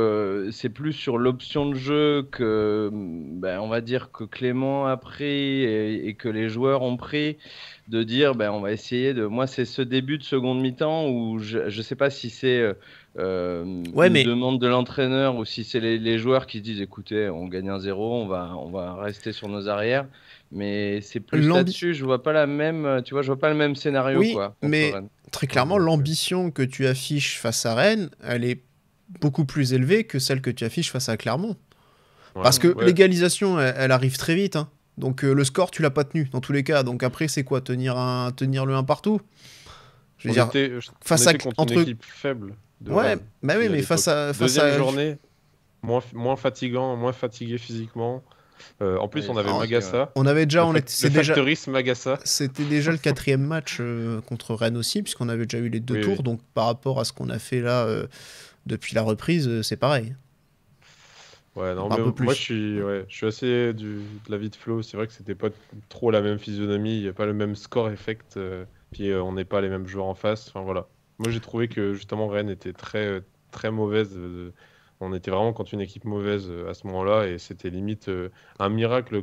c'est plus sur l'option de jeu que, on va dire, que Clément a pris et que les joueurs ont pris, de dire, on va essayer de... Moi, c'est ce début de seconde mi-temps où je sais pas si c'est... demande de l'entraîneur ou si c'est les joueurs qui se disent écoutez, on gagne 1-0, on va rester sur nos arrières, mais c'est plus là-dessus, je vois pas le même scénario. Oui, quoi, mais Rennes. Très clairement, l'ambition que tu affiches face à Rennes, elle est beaucoup plus élevée que celle que tu affiches face à Clermont. Parce que l'égalisation, elle arrive très vite, hein. Donc le score, tu l'as pas tenu dans tous les cas. Donc après, c'est quoi, tenir le 1 partout? Je veux dire, face à une équipe faible. Mais face à deuxième journée, moins fatigué physiquement. En plus, on avait Magassa. On avait déjà, Magassa. C'était déjà le 4e match contre Rennes aussi, puisqu'on avait déjà eu les 2 tours. Donc par rapport à ce qu'on a fait là depuis la reprise, c'est pareil. Ouais, non, mais moi je suis assez de l'avis de Flo. C'est vrai que c'était pas trop la même physionomie, il n'y a pas le même score effect, puis on n'est pas les mêmes joueurs en face. Enfin voilà. Moi j'ai trouvé que justement Rennes était très, très mauvaise. On était vraiment contre une équipe mauvaise à ce moment-là et c'était limite un miracle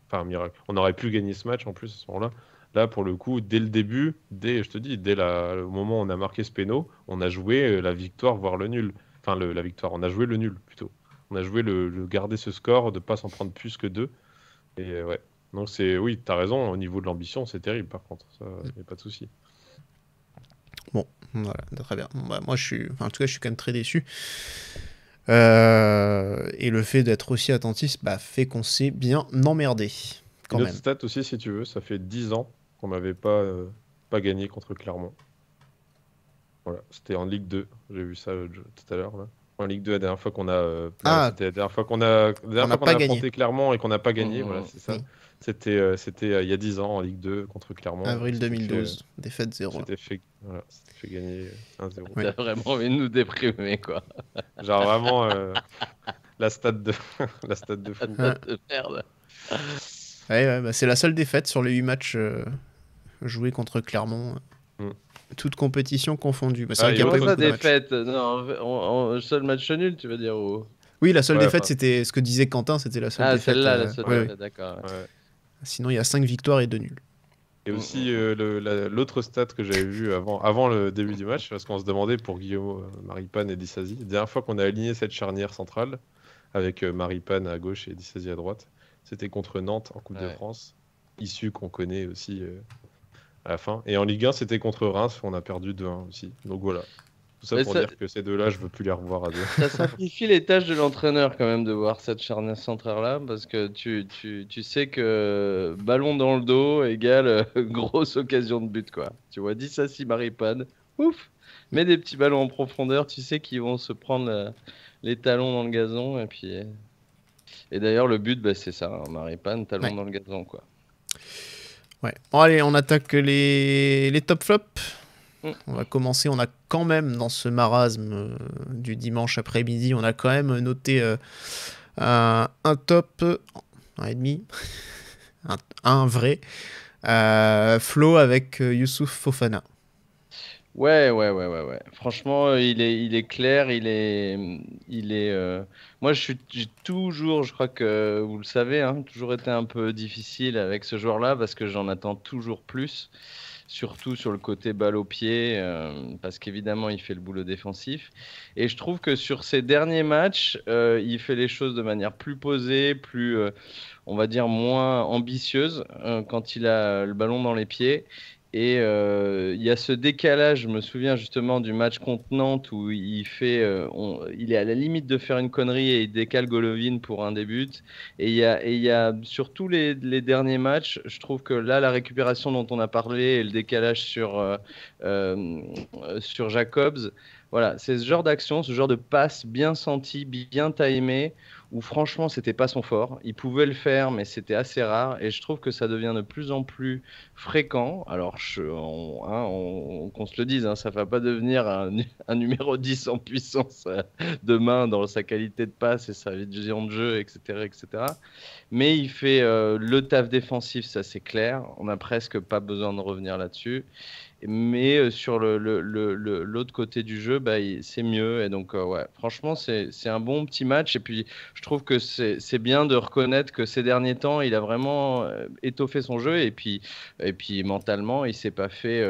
Enfin un miracle. On aurait pu gagner ce match en plus à ce moment-là. Là pour le coup, dès le début, dès le moment où on a marqué ce péno, on a joué la victoire voire le nul. Enfin la victoire, on a joué le nul plutôt. On a joué le garder ce score, de pas s'en prendre plus que 2. Et ouais. Donc oui, t'as raison, au niveau de l'ambition, c'est terrible par contre. Ça, y a pas de souci. Bon, voilà, très bien. Moi, en tout cas, je suis quand même très déçu. Et le fait d'être aussi attentiste fait qu'on s'est bien emmerdé. Quand Une même. autre stat aussi, si tu veux, ça fait 10 ans qu'on n'avait pas gagné contre Clermont. Voilà, c'était en Ligue 2. J'ai vu ça tout à l'heure. Là. En Ligue 2, la dernière fois qu'on a, Ah, c'était la dernière fois qu'on a, pas gagné. affronté Clermont et qu'on n'a pas gagné. Voilà, c'est ça. Oui. C'était il y a 10 ans en Ligue 2 contre Clermont. Avril On s'était 2012, défaite 0. s'était fait gagner 1-0. Ouais. T'as vraiment envie de nous déprimer, quoi. Genre vraiment la stade de la stade de fou. Ça te merde. Ouais, bah, c'est la seule défaite sur les 8 matchs joués contre Clermont. Mm. Toute compétition confondue. Bah, c'est Ah, vrai qu'il y a et pas eu Comment ça, beaucoup de matchs. défaite? Non, seul match nul, tu veux dire ou... Oui, la seule Ouais, défaite, enfin. c'était ce que disait Quentin, c'était la seule Ah, défaite. celle-là, la seule ouais, défaite, ouais. d'accord. Ouais. Ouais. Sinon, il y a 5 victoires et 2 nuls. Et aussi l'autre stat que j'avais vu avant le début du match, parce qu'on se demandait pour Guillaume, Maripane et Disasi, la dernière fois qu'on a aligné cette charnière centrale, avec Maripane à gauche et Disasi à droite, c'était contre Nantes en Coupe de Ouais. France, issue qu'on connaît aussi à la fin. Et en Ligue 1, c'était contre Reims, on a perdu 2-1 aussi. Donc voilà. Tout ça Mais pour ça- dire que ces deux-là, je veux plus les revoir à deux. Ça simplifie les tâches de l'entraîneur quand même de voir cette charnière centrale-là, parce que tu sais que ballon dans le dos égale grosse occasion de but, quoi. Tu vois, 10 à 6 Maripane, ouf, mets des petits ballons en profondeur, tu sais qu'ils vont se prendre les talons dans le gazon, et puis... Et d'ailleurs, le but, bah, c'est ça, hein, Maripane, talon Ouais. dans le gazon, quoi. Ouais. Bon, allez, on attaque les top flops. Mm. On va commencer. On a quand même, dans ce marasme du dimanche après-midi, on a quand même noté un top 1,5. un vrai. Flo avec Youssouf Fofana. Ouais. Franchement, il est clair, moi, j'ai toujours, je crois que vous le savez, hein, toujours été un peu difficile avec ce joueur-là parce que j'en attends toujours plus, surtout sur le côté balle au pied, parce qu'évidemment, il fait le boulot défensif. Et je trouve que sur ces derniers matchs, il fait les choses de manière plus posée, plus, on va dire, moins ambitieuse quand il a le ballon dans les pieds. Et il y a ce décalage, je me souviens justement du match contre Nantes où il est à la limite de faire une connerie et il décale Golovin pour un des buts. Et il y a sur tous les derniers matchs, je trouve que là, la récupération dont on a parlé et le décalage sur Jacobs, voilà, c'est ce genre d'action, ce genre de passe bien senti, bien timé, où franchement, c'était pas son fort. Il pouvait le faire, mais c'était assez rare. Et je trouve que ça devient de plus en plus fréquent. Alors, qu'on se le dise, hein, ça ne va pas devenir un numéro 10 en puissance demain dans sa qualité de passe et sa vision de jeu, etc. etc. Mais il fait le taf défensif, ça c'est clair. On n'a presque pas besoin de revenir là-dessus. Mais sur l'autre côté du jeu, bah, c'est mieux. Et donc, ouais, franchement, c'est un bon petit match. Et puis, je trouve que c'est bien de reconnaître que ces derniers temps, il a vraiment étoffé son jeu. Et puis mentalement, il ne s'est pas fait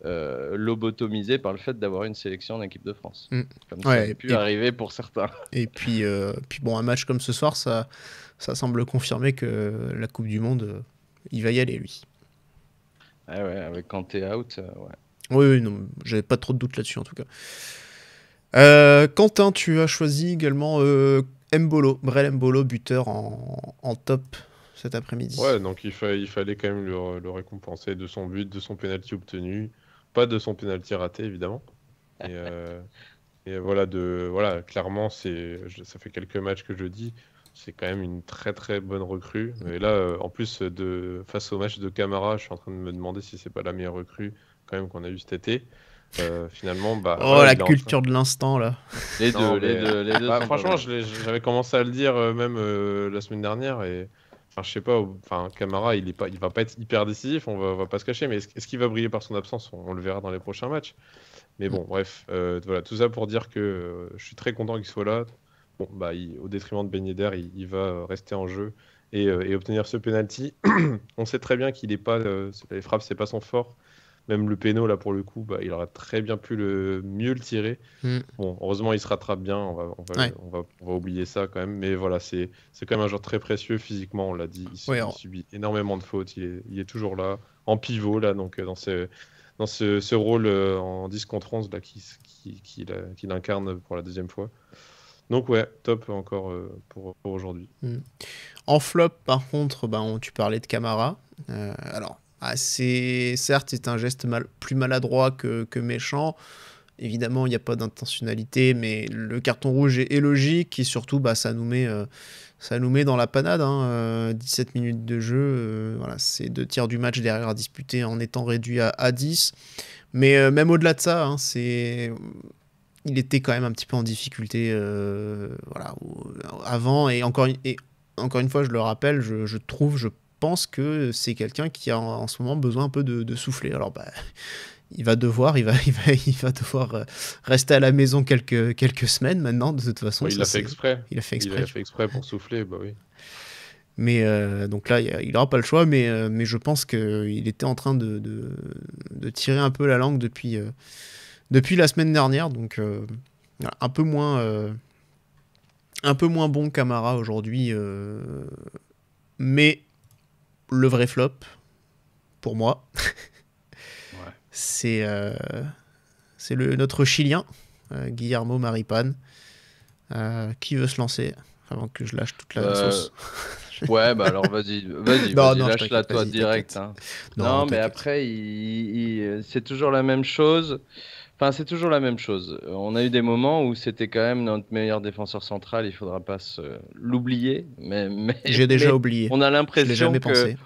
lobotomiser par le fait d'avoir une sélection en équipe de France. Comme ça Ouais, a pu arriver pour certains. Et puis bon, un match comme ce soir, ça semble confirmer que la Coupe du Monde, il va y aller, lui. Ouais, avec Kanté out, ouais. Oui, non, j'avais pas trop de doute là-dessus en tout cas. Quentin, tu as choisi également Brel Mbolo, buteur en top cet après-midi. Ouais, donc il fallait quand même le récompenser de son but, de son penalty obtenu, pas de son penalty raté évidemment. Et voilà, clairement, ça fait quelques matchs que je dis, c'est quand même une très très bonne recrue. Et là, en plus, face au match de Camara, je suis en train de me demander si c'est pas la meilleure recrue quand même qu'on a eu cet été. Finalement, bah. Oh, voilà, la culture de l'instant là. Les Non, deux, les deux bah, sont franchement, pas j'avais commencé à le dire même la semaine dernière et. Enfin, je sais pas, Camara, il va pas être hyper décisif, on va pas se cacher, mais est-ce qu'il va briller par son absence? On le verra dans les prochains matchs. Mais bon, bref, voilà, tout ça pour dire que je suis très content qu'il soit là. Bon, bah, au détriment de Ben Yedder, il va rester en jeu et obtenir ce penalty. On sait très bien qu'il est pas, les frappes, c'est pas son fort. Même le péno, là, pour le coup, bah, il aurait très bien pu mieux le tirer. Bon, heureusement, il se rattrape bien. On va oublier ça quand même. Mais voilà, c'est quand même un joueur très précieux physiquement, on l'a dit. Il subit énormément de fautes. Il est toujours là, en pivot, là, donc dans ce rôle en 10 contre 11 là, qu'il incarne pour la deuxième fois. Donc ouais, top encore pour aujourd'hui. En flop, par contre, tu parlais de Camara. Alors, certes, c'est un geste plus maladroit que méchant. évidemment, il n'y a pas d'intentionnalité, mais le carton rouge est logique et surtout, ça nous met dans la panade. 17 minutes de jeu, voilà, c'est 2 tiers du match derrière à disputer en étant réduit à 10. Mais même au-delà de ça, il était quand même un petit peu en difficulté avant. Et encore une fois, je le rappelle, je pense que c'est quelqu'un qui a en ce moment besoin un peu de souffler. Alors, il va devoir rester à la maison quelques semaines maintenant, de toute façon. Il l'a fait exprès. Il a fait exprès. Il a fait exprès pour souffler, oui. Mais donc là, il n'aura pas le choix, mais je pense qu'il était en train de tirer un peu la langue depuis la semaine dernière. Donc un peu moins bon Camara aujourd'hui. Mais le vrai flop, pour moi, c'est notre Chilien, Guillermo Maripán. Qui veut se lancer avant que je lâche toute la sauce? Ouais, alors vas-y, lâche-la toi direct. Non, mais après, c'est toujours la même chose. Enfin, c'est toujours la même chose. On a eu des moments où c'était quand même notre meilleur défenseur central. Il faudra pas l'oublier. Mais j'ai déjà oublié. On a l'impression je l'ai jamais pensé.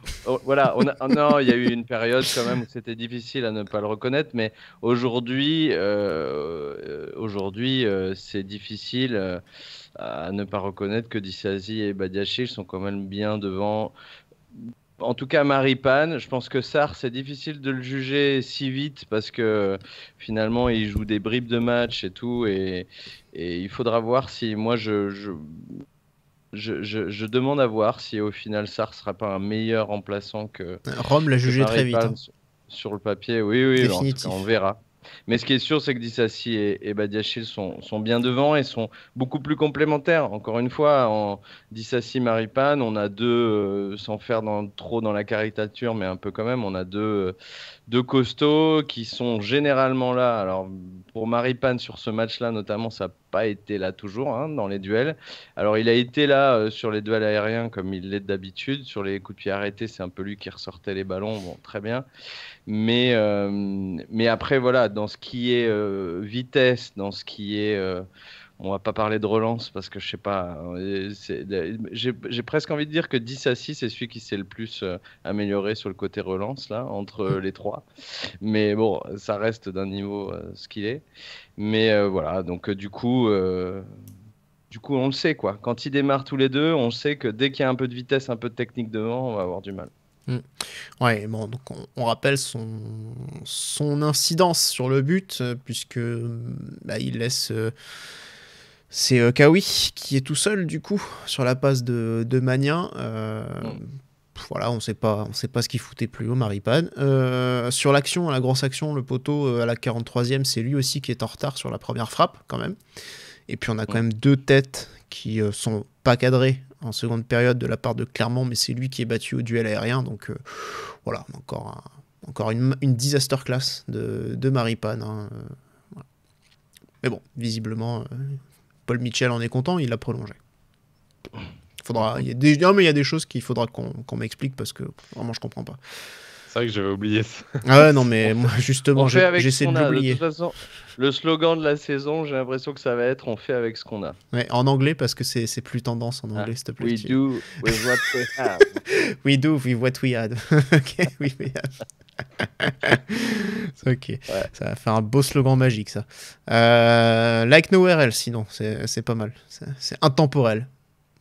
Voilà, non, il y a eu une période quand même où c'était difficile à ne pas le reconnaître. Mais aujourd'hui, c'est difficile à ne pas reconnaître que Disasi et Badiachil sont quand même bien devant. En tout cas, Maripán, je pense que Sarr, c'est difficile de le juger si vite parce que finalement, il joue des bribes de match et tout. Et il faudra voir si moi, je demande à voir si au final, Sarr sera pas un meilleur remplaçant que Rome l'a jugé très vite. Sur le papier, oui, définitif. En tout cas, on verra. Mais ce qui est sûr, c'est que Disasi et Badiachil sont bien devant et sont beaucoup plus complémentaires. Encore une fois, en Disasi, Maripán, on a deux, sans faire trop dans la caricature, mais un peu quand même, on a deux costauds qui sont généralement là. Alors, pour Maripán, sur ce match-là, notamment, ça n'a pas été là toujours dans les duels. Alors, il a été là sur les duels aériens comme il l'est d'habitude. Sur les coups de pied arrêtés, c'est un peu lui qui ressortait les ballons. Bon, très bien. Mais après, voilà, dans ce qui est vitesse, dans ce qui est... on va pas parler de relance parce que je sais pas. J'ai presque envie de dire que Disasi, c'est celui qui s'est le plus amélioré sur le côté relance, là, entre les trois. Mais bon, ça reste d'un niveau ce qu'il est. Mais voilà, donc du coup, on le sait, quoi. Quand ils démarrent tous les deux, on sait que dès qu'il y a un peu de vitesse, un peu de technique devant, on va avoir du mal. Ouais, bon, donc on rappelle son incidence sur le but, puisque il laisse... c'est Kawi qui est tout seul, du coup, sur la passe de Magnin. Voilà, on sait pas ce qu'il foutait plus haut, Maripán. Sur l'action, la grosse action, le poteau à la 43e, c'est lui aussi qui est en retard sur la première frappe, quand même. Et puis on a quand même deux têtes qui sont pas cadrées en seconde période de la part de Clermont, mais c'est lui qui est battu au duel aérien. Donc voilà, encore une disaster class de Maripán. Voilà. Mais bon, visiblement, Paul Mitchell en est content, il l'a prolongé. Il y a des choses qu'il faudra qu'on m'explique parce que vraiment je comprends pas. C'est vrai que j'avais oublié ça. Ah ouais, non, mais moi, justement, j'essaie de l'oublier. De toute façon, le slogan de la saison, j'ai l'impression que ça va être « On fait avec ce qu'on a ». Ouais, en anglais, parce que c'est plus tendance en anglais, s'il te plaît. We do with what we have. We do with what we had. Ok, we have. Ok, ouais. Ça va faire un beau slogan magique, ça. Like nowhere else, sinon, c'est pas mal. C'est intemporel.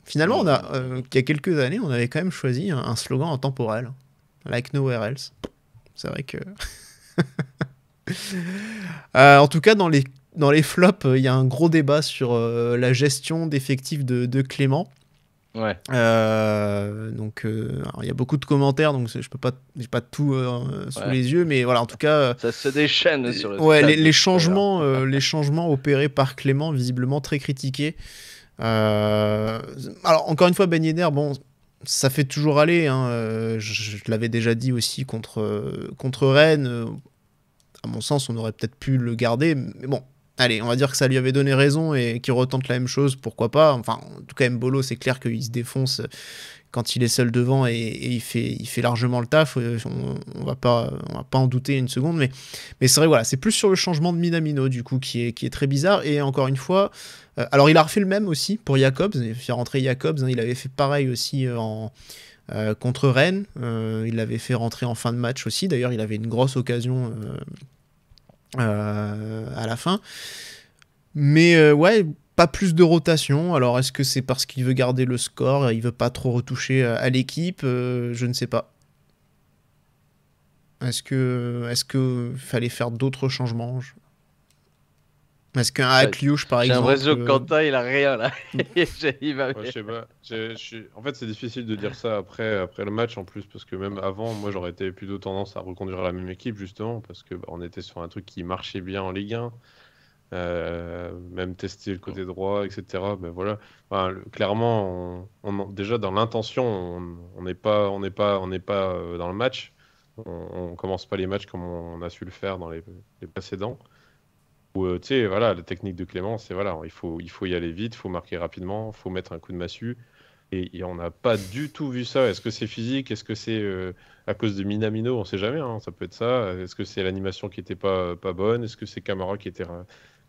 Finalement, il y a quelques années, on avait quand même choisi un slogan intemporel. Like nowhere else. C'est vrai que... en tout cas, dans les flops, il y a un gros débat sur la gestion d'effectifs de Clément. Ouais. Donc, il y a beaucoup de commentaires, donc j'ai pas tout sous les yeux, mais voilà, en tout cas... ça se déchaîne sur le... Ouais, les changements opérés par Clément, visiblement très critiqués. Alors, encore une fois, Ben Yedder, bon... Ça fait toujours aller, je l'avais déjà dit aussi contre Rennes. À mon sens, on aurait peut-être pu le garder, mais bon, allez, on va dire que ça lui avait donné raison et qu'il retente la même chose, pourquoi pas. Enfin, en tout cas, Mbolo, c'est clair qu'il se défonce quand il est seul devant et il fait largement le taf. On va pas en douter une seconde, mais c'est vrai, voilà, c'est plus sur le changement de Minamino du coup qui est très bizarre. Et encore une fois, alors il a refait le même aussi pour Jacobs, il a fait rentrer Jacobs, il avait fait pareil aussi contre Rennes, il l'avait fait rentrer en fin de match aussi. D'ailleurs, il avait une grosse occasion à la fin. Mais ouais, pas plus de rotation. Alors, est-ce que c'est parce qu'il veut garder le score, il veut pas trop retoucher à l'équipe, je ne sais pas. Est-ce que fallait faire d'autres changements? Est-ce qu'un Akliouche, par exemple... J'ai l'impression que Quentin, il a rien, là. Il va... Ouais, je sais pas. En fait, c'est difficile de dire ça après le match, en plus, parce que même avant, moi, j'aurais été plutôt tendance à reconduire la même équipe, justement, parce que on était sur un truc qui marchait bien en Ligue 1. Même tester le côté droit, etc. Ben voilà. Enfin, clairement, déjà dans l'intention, on n'est pas dans le match. On commence pas les matchs comme on a su le faire dans les précédents. Où, tu sais, voilà, la technique de Clément, c'est voilà, il faut y aller vite, il faut marquer rapidement, il faut mettre un coup de massue. Et on n'a pas du tout vu ça. Est-ce que c'est physique? Est-ce que c'est à cause de Minamino? On sait jamais, hein, ça peut être ça. Est-ce que c'est l'animation qui était pas bonne? Est-ce que c'est Camara qui était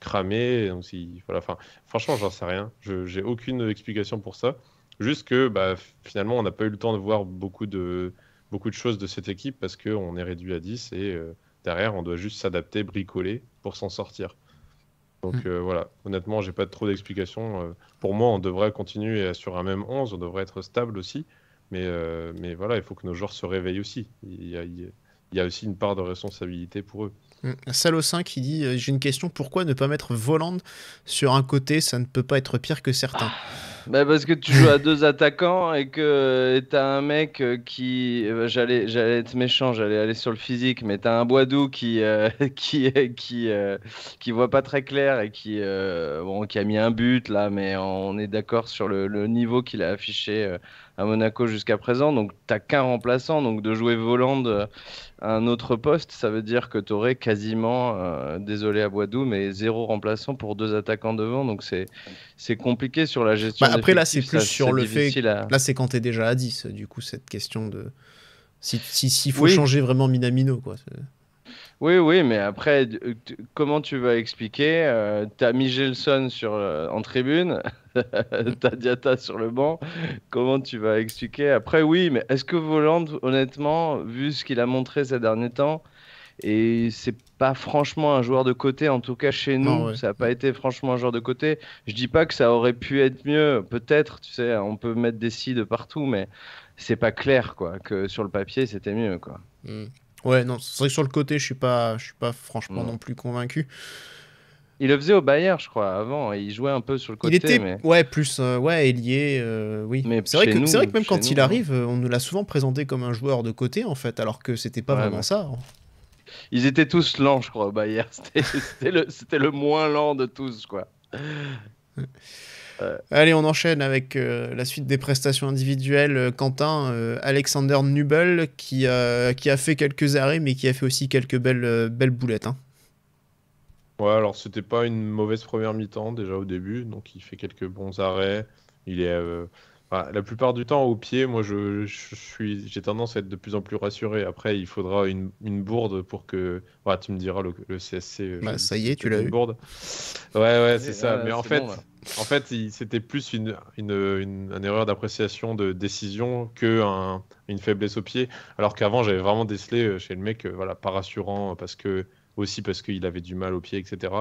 cramé? Donc, voilà, franchement, j'en sais rien. J'ai aucune explication pour ça. Juste que finalement, on n'a pas eu le temps de voir beaucoup de choses de cette équipe parce qu'on est réduit à 10 et derrière, on doit juste s'adapter, bricoler pour s'en sortir. Donc voilà, honnêtement, j'ai pas trop d'explications. Pour moi, on devrait continuer sur un même 11, on devrait être stable aussi. Mais voilà, il faut que nos joueurs se réveillent aussi. Il y a aussi une part de responsabilité pour eux. Salo5 qui dit j'ai une question, pourquoi ne pas mettre Voland sur un côté? Ça ne peut pas être pire que certains. Parce que tu joues à 2 attaquants et que t'as un mec qui... J'allais être méchant, j'allais aller sur le physique, mais t'as un Boadou qui voit pas très clair et qui a mis un but là, mais on est d'accord sur le niveau qu'il a affiché à Monaco jusqu'à présent. Donc t'as qu'un remplaçant, donc de jouer Voland à un autre poste, ça veut dire que t'aurais quasiment, désolé à Boadou, mais 0 remplaçant pour 2 attaquants devant, donc c'est compliqué sur la gestion. Après là c'est plus sur le fait là c'est quand t'es déjà à 10 du coup, cette question de s'il faut changer vraiment Minamino quoi. Oui, mais après comment tu vas expliquer, t'as mis Gelson en tribune, t'as Diatta sur le banc, comment tu vas expliquer après? Oui, mais est-ce que Voland, honnêtement, vu ce qu'il a montré ces derniers temps, et c'est pas franchement un joueur de côté, en tout cas chez nous, Non, ouais. ça n'a pas été franchement un joueur de côté. Je dis pas que ça aurait pu être mieux, peut-être, tu sais, on peut mettre des si de partout, mais c'est pas clair, quoi, que sur le papier c'était mieux, quoi. Ouais, non, c'est vrai que sur le côté, je suis pas franchement non plus convaincu. Il le faisait au Bayern, je crois, avant. Il jouait un peu sur le côté. Il était, mais... plus ailier, oui. Mais c'est vrai que même quand il nous, arrive, on nous l'a souvent présenté comme un joueur de côté, en fait, alors que c'était pas vraiment ça. Ils étaient tous lents, je crois, au Bayern. C'était le moins lent de tous, quoi. Allez, on enchaîne avec la suite des prestations individuelles. Quentin, Alexander Nubel, qui a fait quelques arrêts, mais qui a fait aussi quelques belles boulettes. Hein. Ouais, alors c'était pas une mauvaise première mi-temps déjà au début, donc il fait quelques bons arrêts. Il est la plupart du temps au pied. Moi, j'ai tendance à être de plus en plus rassuré. Après, il faudra une bourde pour que. Tu me diras le CSC. Ça y est, tu l'as eu. Bourde. Ouais, c'est ça. Mais en fait, c'était plus une erreur d'appréciation de décision que une faiblesse au pied. Alors qu'avant, j'avais vraiment décelé chez le mec, pas rassurant parce qu'il avait du mal au pied, etc.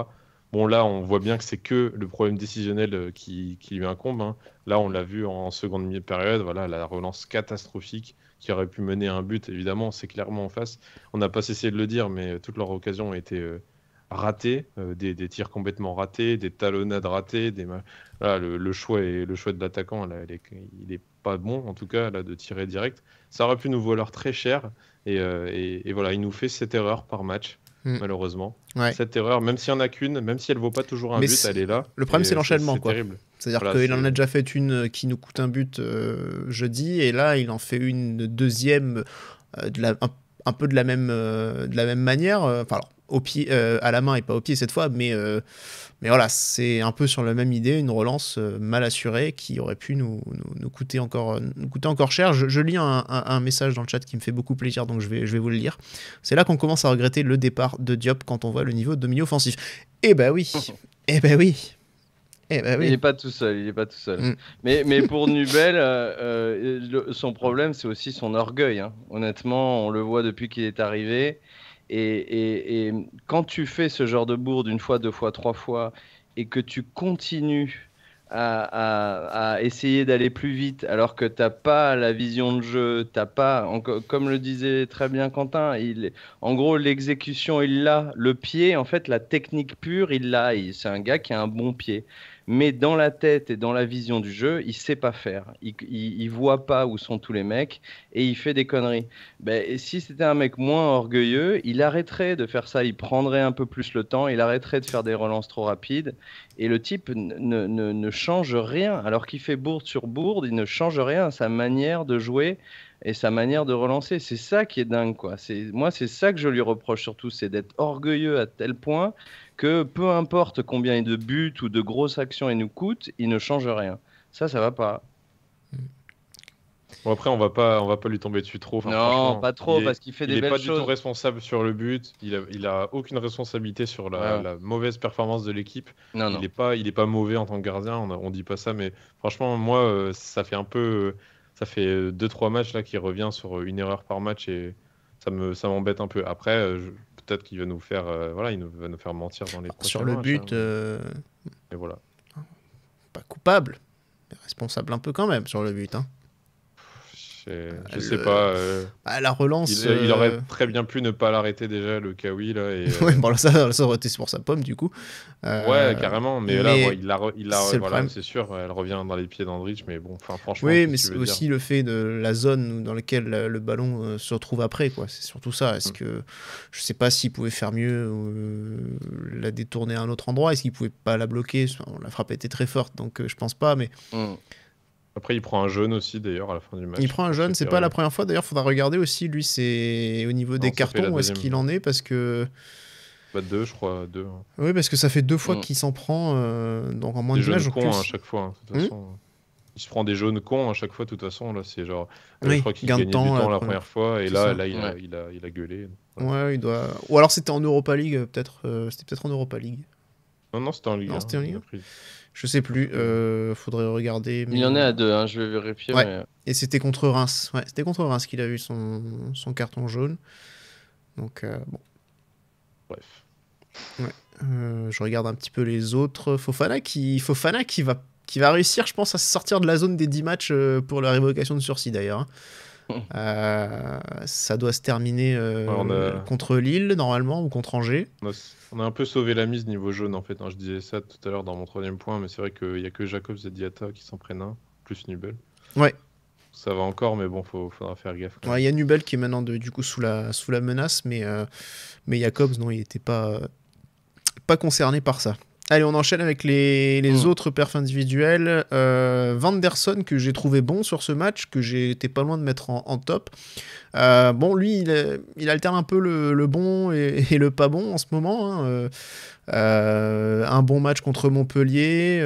Bon, là, on voit bien que c'est que le problème décisionnel qui lui incombe. Hein. Là, on l'a vu en seconde période, la relance catastrophique qui aurait pu mener à un but, évidemment, c'est clairement en face. On n'a pas cessé de le dire, mais toutes leurs occasions ont été ratées, des tirs complètement ratés, des talonnades ratées. Le choix de l'attaquant, là, il est pas bon, en tout cas, là, de tirer direct. Ça aurait pu nous valoir très cher, et voilà, il nous fait cette erreur par match. Malheureusement. Ouais. Cette erreur, même s'il n'y en a qu'une, même si elle ne vaut pas toujours un but, elle est là. Le problème, c'est l'enchaînement. C'est terrible. C'est-à-dire qu'il en a déjà fait une qui nous coûte un but jeudi, et là, il en fait une deuxième un peu de la même manière. au pied, à la main et pas au pied cette fois, mais voilà, c'est un peu sur la même idée, une relance mal assurée qui aurait pu nous coûter encore cher. Je lis un message dans le chat qui me fait beaucoup plaisir, donc je vais vous le lire. C'est là qu'on commence à regretter le départ de Diop quand on voit le niveau de milieu offensif. Eh ben oui, eh ben oui. Il n'est pas tout seul, Mais pour Nubel, son problème, c'est aussi son orgueil. Hein. Honnêtement, on le voit depuis qu'il est arrivé. Et quand tu fais ce genre de bourde une fois, deux fois, trois fois, et que tu continues à essayer d'aller plus vite, alors que tu n'as pas la vision de jeu, t'as pas, comme le disait très bien Quentin, en gros, l'exécution, il l'a. Le pied, en fait, la technique pure, il l'a. C'est un gars qui a un bon pied. Mais dans la tête et dans la vision du jeu, il sait pas faire. Il voit pas où sont tous les mecs et il fait des conneries. Et si c'était un mec moins orgueilleux, il arrêterait de faire ça. Il prendrait un peu plus le temps. Il arrêterait de faire des relances trop rapides. Et le type ne change rien. Alors qu'il fait bourde sur bourde, il ne change rien. Sa manière de jouer et sa manière de relancer, c'est ça qui est dingue, quoi. Moi, c'est ça que je lui reproche surtout, c'est d'être orgueilleux à tel point que peu importe combien de buts ou de grosses actions il nous coûte, il ne change rien. Ça va pas. Bon, après, on va pas lui tomber dessus trop. Enfin, non, pas trop, parce qu'il fait des belles choses. Il n'est pas du tout responsable sur le but. Il a aucune responsabilité sur la mauvaise performance de l'équipe. Il est pas mauvais en tant que gardien. On dit pas ça, mais franchement, moi, ça fait 2-3 matchs là qu'il revient sur une erreur par match et ça m'embête un peu. Après, peut-être qu'il va nous faire, il va nous faire mentir dans les prochains sur le matchs, but. Et voilà. Pas coupable, mais responsable un peu quand même sur le but. Hein. Je sais pas. La relance. Il aurait très bien pu ne pas l'arrêter déjà, le Kawi là. Et, ouais, bon, ça aurait été pour sa pomme du coup. Ouais, carrément. Mais là, voilà, c'est sûr, elle revient dans les pieds d'Andrich, mais bon, franchement. Oui, mais c'est aussi le fait de la zone dans laquelle le ballon se retrouve après, quoi. C'est surtout ça. Est-ce que je sais pas s'il pouvait faire mieux, la détourner à un autre endroit. Est-ce qu'il pouvait pas la bloquer? La frappe était très forte, donc je pense pas, mais. Après, il prend un jaune aussi, d'ailleurs, à la fin du match. Il prend un jaune, c'est pas la première fois. D'ailleurs, il faudra regarder aussi, lui, c'est au niveau des cartons, où est-ce qu'il en est, parce que... 2, je crois, 2. Hein. Oui, parce que ça fait 2 fois qu'il s'en prend, donc en moins de matchs. Des jaunes cons à chaque fois, hein, de toute façon. Il se prend des jaunes cons à chaque fois, de toute façon. Là, c'est genre... je crois qu'il gagnait du temps la première fois, et là, il a gueulé. Donc, ouais, il doit... Ou alors c'était en Europa League, peut-être. C'était peut-être en Europa League. Non, c'était en Ligue 1. Non, c'était en Ligue 1. Je sais plus, faudrait regarder. Mais... Il y en est à 2, hein, je vais vérifier. Ouais. Mais... Et c'était contre Reims. Ouais, c'était contre Reims qu'il a eu son carton jaune. Donc, bon. Bref. Ouais. Je regarde un petit peu les autres. Fofana qui va réussir, je pense, à se sortir de la zone des 10 matchs pour la révocation de sursis, d'ailleurs. Ça doit se terminer contre Lille, normalement, ou contre Angers. On a un peu sauvé la mise niveau jaune, en fait. Je disais ça tout à l'heure dans mon 3e point, mais c'est vrai qu'il n'y a que Jacobs et Diatta qui s'en prennent un, plus Nubel. Ouais. Ça va encore, mais bon, faudra faire gaffe. Il y a Nubel qui est maintenant du coup sous la menace, mais Jacobs, non, il n'était pas concerné par ça. Allez, on enchaîne avec les autres perfs individuels. Vanderson, que j'ai trouvé bon sur ce match, que j'ai été pas loin de mettre en top. Bon, lui, il alterne un peu le bon et le pas bon en ce moment. Hein. Un bon match contre Montpellier.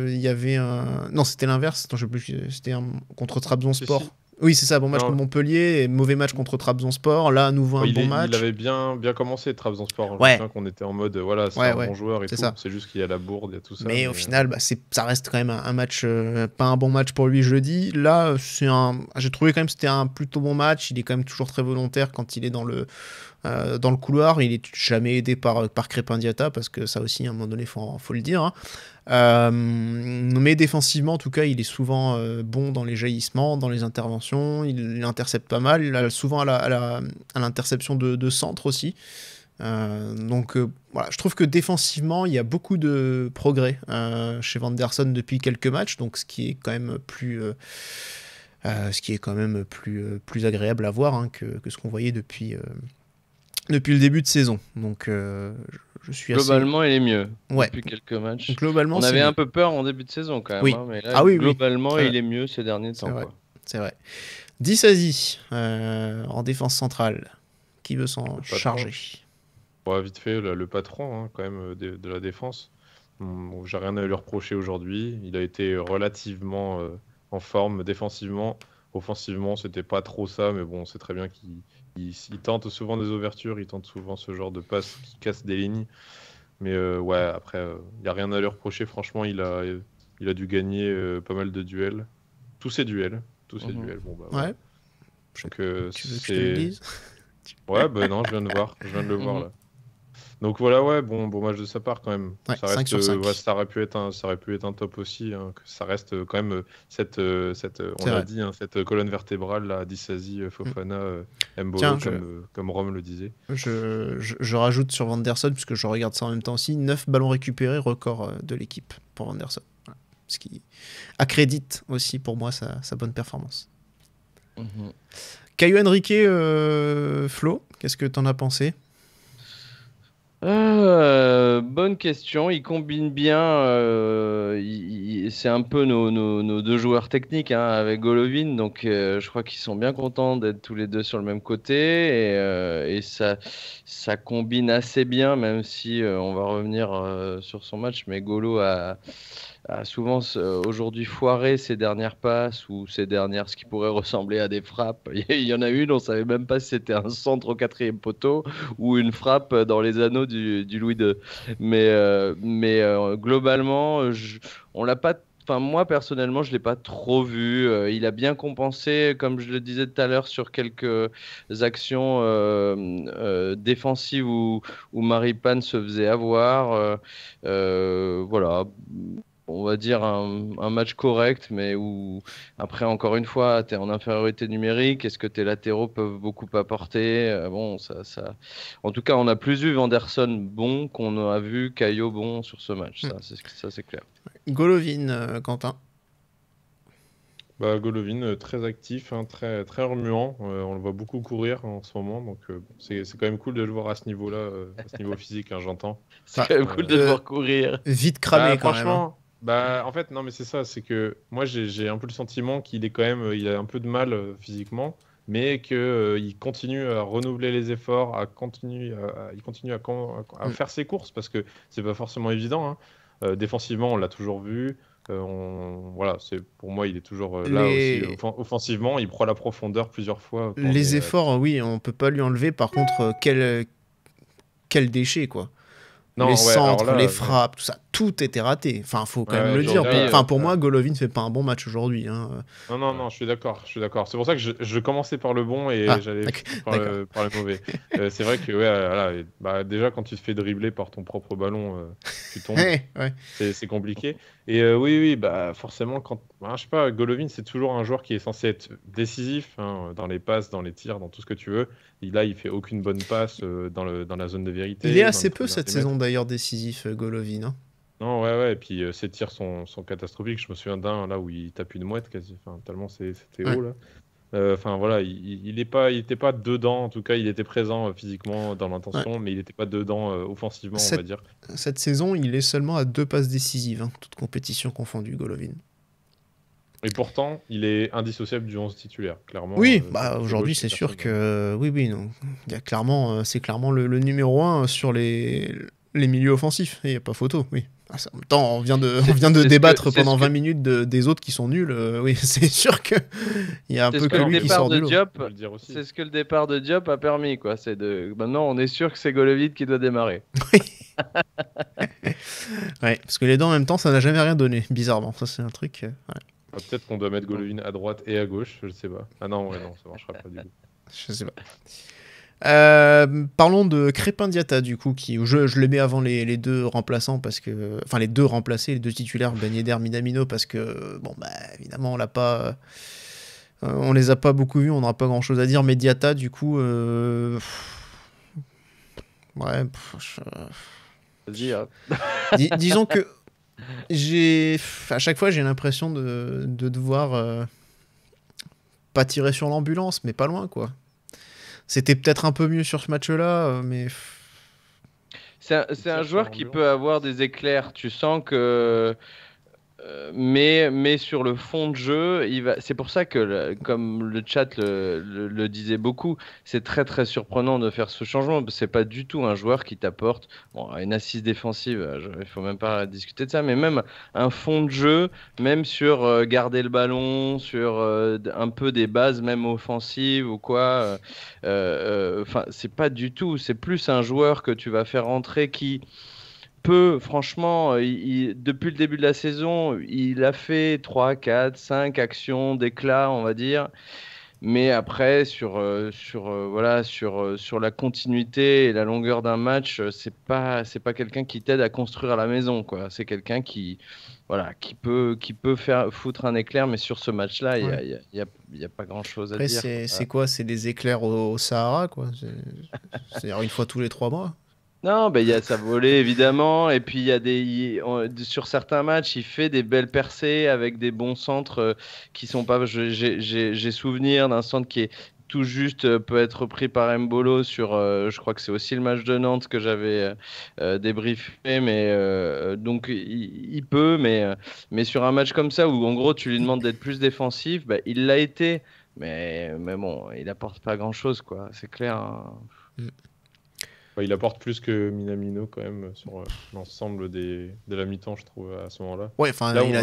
Il y avait un... Non, c'était l'inverse. Attends, je sais plus. C'était contre Trabzonspor. Oui, c'est ça, bon match contre Montpellier et mauvais match contre Trabzonspor. Là, à nouveau un bon match. Il avait bien commencé Trabzonspor. Ouais. Qu'on était en mode, voilà, c'est un bon joueur et tout. C'est juste qu'il y a la bourde, il y a tout ça. Mais au final, ça reste quand même un match, pas un bon match pour lui jeudi. Là, j'ai trouvé quand même que c'était un plutôt bon match. Il est quand même toujours très volontaire quand il est dans le couloir. Il est jamais aidé par Crépin Diatta, parce que ça aussi, à un moment donné, faut le dire. Hein. Mais défensivement, en tout cas, il est souvent bon dans les jaillissements, dans les interventions. Il intercepte pas mal. Il a souvent à l'interception de centre aussi. Donc voilà, je trouve que défensivement, il y a beaucoup de progrès chez Vanderson depuis quelques matchs. Donc ce qui est quand même plus agréable à voir, hein, que ce qu'on voyait depuis le début de saison. Donc je suis globalement, il est mieux depuis quelques matchs. Globalement, on avait un peu peur en début de saison quand même. Oui. Hein, mais là, globalement, il est mieux ces derniers temps. C'est vrai. Disasi en défense centrale. Qui veut s'en charger? Ouais, vite fait, le patron, hein, quand même, de la défense. Bon, j'ai rien à lui reprocher aujourd'hui. Il a été relativement en forme défensivement. Offensivement, c'était pas trop ça, mais bon, c'est très bien qu'il tente souvent des ouvertures, il tente souvent ce genre de passe qui casse des lignes. Mais ouais, après, il n'y a rien à lui reprocher. Franchement, il a dû gagner pas mal de duels. Tous ses duels. Tous ses duels. Bon, bah, voilà. Ouais. Donc, Tu veux que je te le dise? Ouais, bah non, je viens de voir. Je viens de le voir là. Donc voilà, ouais, bon match de sa part quand même. Ouais, Ça 5 reste, sur 5. ouais, ça aurait pu être un top aussi, hein, que ça reste quand même on C'est l'a vrai. dit, hein, cette colonne vertébrale là, Disasi, Fofana, Tiens, Mbolo, comme Rome le disait. je rajoute sur Vanderson, puisque je regarde ça en même temps aussi, 9 ballons récupérés, record de l'équipe pour Vanderson. Voilà. Ce qui accrédite aussi pour moi sa bonne performance. Caio Henrique, Flo, qu'est-ce que t'en as pensé? Bonne question. Il combine bien. C'est un peu nos deux joueurs techniques, hein, avec Golovin. Donc, je crois qu'ils sont bien contents d'être tous les deux sur le même côté. Et ça combine assez bien, même si on va revenir sur son match. Mais Golo a souvent aujourd'hui foiré ses dernières passes ou ce qui pourrait ressembler à des frappes. Il y en a une, on savait même pas si c'était un centre au 4e poteau ou une frappe dans les anneaux du Louis II. Mais globalement, on l'a pas. Enfin, moi personnellement, je l'ai pas trop vu. Il a bien compensé, comme je le disais tout à l'heure, sur quelques actions défensives où Maripane se faisait avoir. Voilà. On va dire un match correct, mais où après, encore une fois, tu es en infériorité numérique. Est-ce que tes latéraux peuvent beaucoup apporter? Bon, ça. En tout cas, on a plus vu Vanderson bon qu'on a vu Caio bon sur ce match. Ça, c'est clair. Golovin, Quentin. Bah, Golovin, très actif, hein, très, très remuant. On le voit beaucoup courir en ce moment, donc c'est quand même cool de le voir à ce niveau-là, à ce niveau physique, hein, j'entends. C'est quand même cool de le voir courir. Vite cramé quand même. Franchement, bah, en fait, non, mais c'est ça, c'est que moi j'ai un peu le sentiment qu'il est quand même, il a un peu de mal physiquement, mais que il continue à renouveler les efforts, il continue à faire ses courses parce que c'est pas forcément évident, hein. Défensivement, on l'a toujours vu. Voilà, pour moi, il est toujours là aussi. Offensivement, il prend la profondeur plusieurs fois. Les efforts, oui, on peut pas lui enlever. Par contre, quel déchet, quoi. Non, les ouais, centres, alors là, les frappes, tout ça, tout était raté. Enfin, faut quand même Ouais, le dire. aujourd'hui, Enfin, pour moi, Golovin fait pas un bon match aujourd'hui. Hein. Non, je suis d'accord. C'est pour ça que je commençais par le bon et j'allais par le mauvais. C'est vrai que voilà, bah, déjà quand tu te fais dribbler par ton propre ballon, tu tombes. Ouais. C'est compliqué. Et oui, bah forcément je sais pas, Golovin c'est toujours un joueur qui est censé être décisif, hein, dans les passes, dans les tirs, dans tout ce que tu veux. Et là, il fait aucune bonne passe dans la zone de vérité. Il est assez peu cette saison d'ailleurs décisif, Golovin. Hein. Non, ouais, et puis ses tirs sont catastrophiques. Je me souviens d'un là où il tape une mouette quasi, enfin, tellement c'était haut là. Enfin voilà, il était pas dedans, en tout cas il était présent physiquement dans l'intention, mais il n'était pas dedans offensivement, on va dire. Cette saison, il est seulement à 2 passes décisives, hein, toutes compétitions confondues, Golovin. Et pourtant, il est indissociable du 11 titulaire, clairement. Oui, aujourd'hui c'est sûr que oui, non. Il y a clairement, c'est clairement le numéro 1 sur les milieux offensifs, il n'y a pas photo, oui. En même temps, on vient de débattre pendant 20 minutes des autres qui sont nuls. Oui, c'est sûr qu'il y a un peu que lui qui sort du lot. C'est ce que le départ de Diop a permis, quoi. Maintenant, on est sûr que c'est Golovin qui doit démarrer. Oui. Ouais, parce que les deux en même temps, ça n'a jamais rien donné, bizarrement. Ça, c'est un truc. Ouais. Peut-être qu'on doit mettre Golovin à droite et à gauche, je ne sais pas. Ah non, ça marchera pas du coup. Je sais pas. Parlons de Crépin Diatta du coup, où je le mets avant les deux remplaçants parce que, enfin les deux remplacés, les deux titulaires, Ben Yedder, Minamino, parce que bon bah évidemment on les a pas beaucoup vus, on n'aura pas grand chose à dire, mais Diatta du coup, disons que à chaque fois j'ai l'impression de devoir pas tirer sur l'ambulance, mais pas loin quoi. C'était peut-être un peu mieux sur ce match-là, mais... C'est un joueur qui peut avoir des éclairs. Tu sens que Mais sur le fond de jeu, c'est pour ça que, comme le chat le disait beaucoup, c'est très très surprenant de faire ce changement. C'est pas du tout un joueur qui t'apporte une assise défensive, il faut même pas discuter de ça, mais même un fond de jeu, même sur garder le ballon, sur un peu des bases même offensives ou quoi. Enfin, c'est pas du tout, c'est plus un joueur que tu vas faire rentrer qui franchement, depuis le début de la saison, il a fait 3, 4, 5 actions d'éclat, on va dire. Mais après, sur la continuité et la longueur d'un match, c'est pas quelqu'un qui t'aide à construire à la maison, quoi. C'est quelqu'un qui peut faire foutre un éclair, mais sur ce match-là, il y a pas grand-chose à Après, dire. c'est quoi? C'est des éclairs au Sahara, quoi. C'est-à-dire une fois tous les 3 mois. Non, il y a sa volée évidemment, et puis il y a sur certains matchs, il fait des belles percées avec des bons centres qui sont pas. J'ai souvenir d'un centre qui est tout juste peut être pris par Mbolo sur. Je crois que c'est aussi le match de Nantes que j'avais débriefé, mais donc il peut, mais sur un match comme ça où en gros tu lui demandes d'être plus défensif, il l'a été, mais bon, il apporte pas grand-chose, quoi. C'est clair. Hein. Il apporte plus que Minamino quand même sur l'ensemble de la mi-temps, je trouve, à ce moment-là. Ouais, enfin, il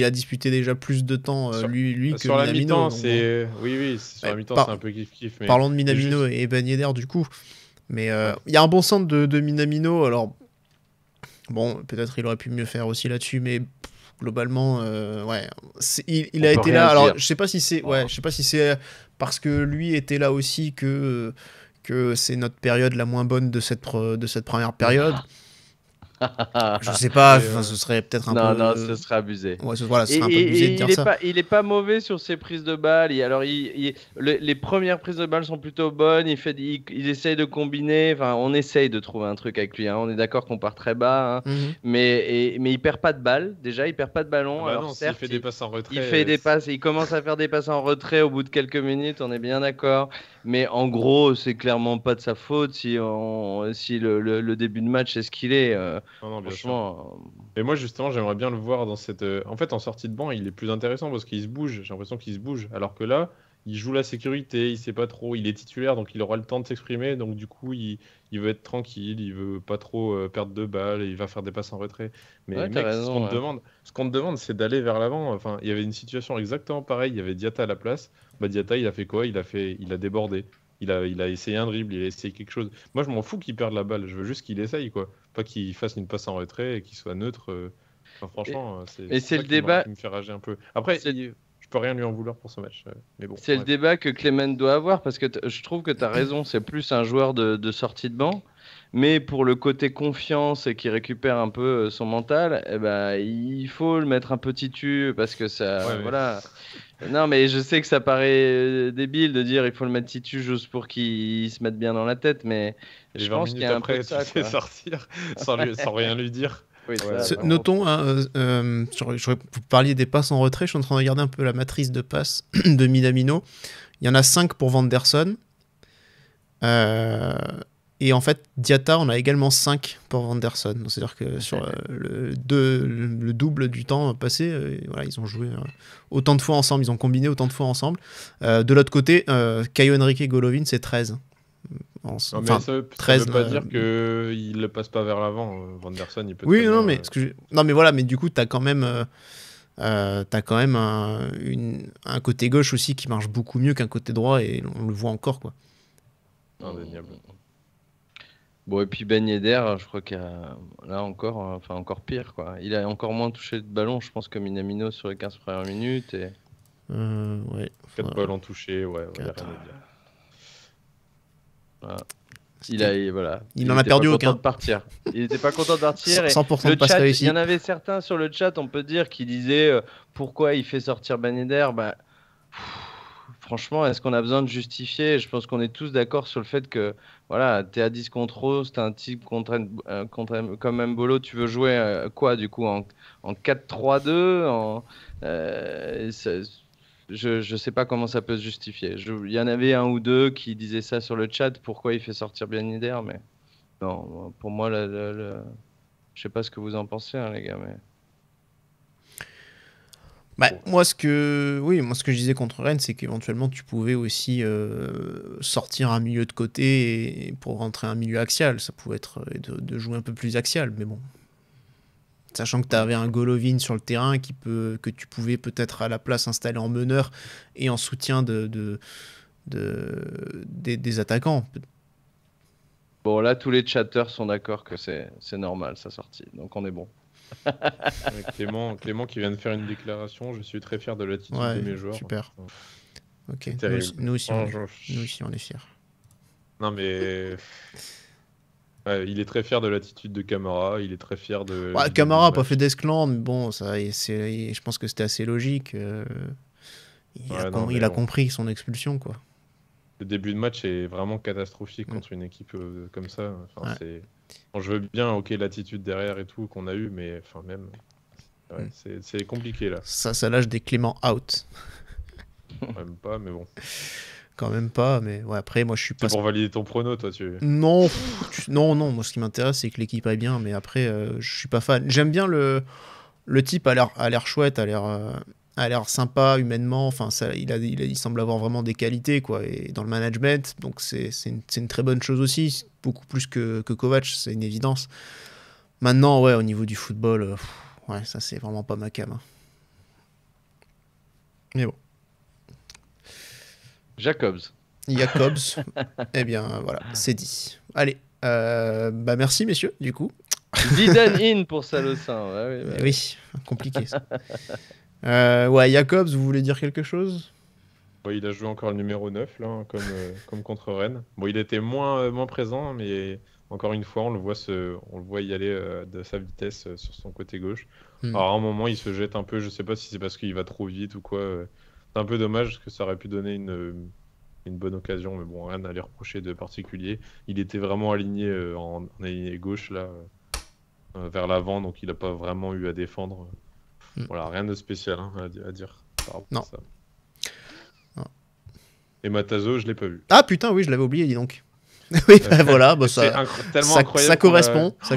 a disputé déjà plus de temps, lui que sur la Minamino. Mi-temps, c'est... Oui, sur la mi-temps, c'est un peu kiff-kiff. Mais parlons de Minamino et Ben Yedder, du coup. Mais il y a un bon centre de Minamino, alors... Bon, peut-être il aurait pu mieux faire aussi là-dessus, mais globalement, il a été là. Alors, je sais pas si c'est parce que lui était là aussi que c'est notre période la moins bonne de cette première période. Je sais pas, ce serait peut-être un peu... Non, ce serait abusé. Ouais, ce serait un peu abusé de dire ça. Il est pas mauvais sur ses prises de balles. Les premières prises de balles sont plutôt bonnes. Il essaye de combiner. Enfin, on essaye de trouver un truc avec lui. Hein. On est d'accord qu'on part très bas. Hein. Mais il perd pas de balles. Déjà, il perd pas de ballon. Alors, certes, il fait des passes en retrait. Il fait des passes. Il commence à faire des passes en retrait au bout de quelques minutes. On est bien d'accord. Mais en gros, c'est clairement pas de sa faute si le début de match est ce qu'il est. Non, franchement. Et moi, justement, j'aimerais bien le voir dans cette. En fait, en sortie de banc, il est plus intéressant parce qu'il se bouge. J'ai l'impression qu'il se bouge. Alors que là, il joue la sécurité, il sait pas trop. Il est titulaire, donc il aura le temps de s'exprimer. Donc, du coup, il veut être tranquille, il veut pas trop perdre de balles, et il va faire des passes en retrait. Mais Ouais, mec, raison, ce qu'on te demande, c'est d'aller vers l'avant. Enfin, il y avait une situation exactement pareille. Il y avait Diatta à la place. Diatta, il a fait quoi? Il a débordé. Il a essayé un dribble, il a essayé quelque chose. Moi, je m'en fous qu'il perde la balle. Je veux juste qu'il essaye, quoi. Pas qu'il fasse une passe en retrait et qu'il soit neutre. Enfin, franchement, c'est c'est le ça débat qui me fait rager un peu. Après, je peux rien lui en vouloir pour ce match. Mais bon, c'est le débat que Clément doit avoir parce que je trouve que tu as raison. C'est plus un joueur de sortie de banc. Mais pour le côté confiance et qui récupère un peu son mental, il faut le mettre un petit tu parce que ça. Voilà. Non, mais je sais que ça paraît débile de dire il faut le mettre titu juste pour qu'il se mette bien dans la tête, mais je pense qu'il y a un peu de ça. Tu sortir sans rien lui dire. Oui, notons, vous parliez des passes en retrait, je suis en train de regarder un peu la matrice de passes de Minamino. Il y en a 5 pour Vanderson. Et en fait, Diatta, on a également 5 pour Vanderson. C'est-à-dire que sur le double du temps passé, ils ont joué autant de fois ensemble, ils ont combiné autant de fois ensemble. De l'autre côté, Caio Henrique Golovin, c'est 13. Ça veut pas dire qu'il ne passe pas vers l'avant. Vanderson, il peut... Oui, non, mais voilà, mais du coup, tu as quand même... un côté gauche aussi qui marche beaucoup mieux qu'un côté droit, et on le voit encore, quoi. Indéniable. Bon, et puis Ben Yedder, je crois qu'il y a là encore pire, quoi. Il a encore moins touché de ballon, je pense, que Minamino sur les 15 premières minutes. Et... 4 ballons touchés, ouais, il n'y a rien à dire. Voilà. Il n'en a perdu aucun. Il n'était pas content de partir. 100% de passe réussi. Il y en avait certains sur le chat, on peut dire, qui disaient pourquoi il fait sortir Ben Yedder. Franchement, est-ce qu'on a besoin de justifier? Je pense qu'on est tous d'accord sur le fait que voilà, t'es à 10 contre Rose, t'es un type comme Mbolo, tu veux jouer quoi du coup en 4-3-2 je sais pas comment ça peut se justifier. Il y en avait un ou deux qui disaient ça sur le chat, pourquoi il fait sortir Ben Yedder, mais non, pour moi, je sais pas ce que vous en pensez, hein, les gars, mais... Bah, moi, ce que je disais contre Rennes, c'est qu'éventuellement, tu pouvais aussi sortir un milieu de côté pour rentrer un milieu axial. Ça pouvait être de jouer un peu plus axial, mais bon. Sachant que tu avais un Golovin sur le terrain que tu pouvais peut-être à la place installer en meneur et en soutien des attaquants. Bon, là, tous les chatteurs sont d'accord que c'est normal sa sortie, donc on est bon. Clément qui vient de faire une déclaration. Je suis très fier de l'attitude de mes joueurs. Super. Ok. Nous aussi, on est fiers. Non mais il est très fier de l'attitude de Camara. Il est très fier de. Camara n'a pas fait d'esclandre, mais bon, je pense que c'était assez logique. Il a compris son expulsion, quoi. Le début de match est vraiment catastrophique contre une équipe comme ça. Enfin, Bon, je veux bien, ok, l'attitude derrière et tout qu'on a eu, mais enfin même, c'est compliqué là. Ça lâche des Clément out. Même pas, mais bon. Quand même pas, mais ouais, après, moi je suis pas. C'est pour valider ton prono, toi, Non, moi ce qui m'intéresse, c'est que l'équipe aille bien, mais après, je suis pas fan. J'aime bien le type, a l'air chouette, a l'air sympa humainement, enfin, il semble avoir vraiment des qualités, quoi, et dans le management, donc c'est une très bonne chose aussi, beaucoup plus que Kovac, c'est une évidence. Maintenant, ouais, au niveau du football, ouais, ça c'est vraiment pas ma cam. Hein. Mais bon. Jacobs, eh bien voilà, c'est dit. Allez, merci messieurs, du coup. Zidane in pour Salossin. Oui, compliqué ça. Jacobs, vous voulez dire quelque chose? Il a joué encore le numéro 9, là, comme contre Rennes. Bon, il était moins présent, mais encore une fois, on le voit y aller de sa vitesse sur son côté gauche. Alors, à un moment, il se jette un peu, je sais pas si c'est parce qu'il va trop vite ou quoi. C'est un peu dommage, parce que ça aurait pu donner une bonne occasion, mais bon, rien à lui reprocher de particulier. Il était vraiment aligné en aligné gauche, là, vers l'avant, donc il n'a pas vraiment eu à défendre. Voilà, rien de spécial à dire par rapport à ça. Non. Et Matazo, je l'ai pas vu. Ah putain, oui, je l'avais oublié, dis donc. Oui, voilà, ça, tellement incroyable. Ça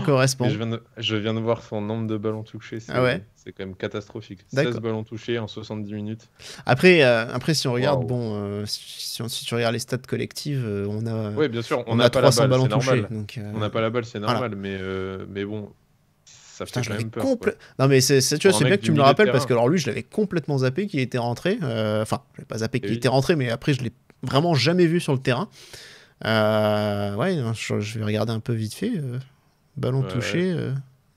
correspond. Je viens de voir son nombre de ballons touchés. C'est quand même catastrophique. 16 ballons touchés en 70 minutes. Après si on regarde, si tu regardes les stats collectives, on a. Oui, bien sûr, on a 300 ballons touchés. Donc, on n'a pas la balle, c'est normal, mais bon. Ça fait quand même peur. Non, mais tu vois, c'est bien que tu me le rappelles parce que alors lui, je l'avais complètement zappé qu'il était rentré. Enfin, je l'avais pas zappé qu'il était rentré, mais après, je l'ai vraiment jamais vu sur le terrain. Je vais regarder un peu vite fait. Ballon touché,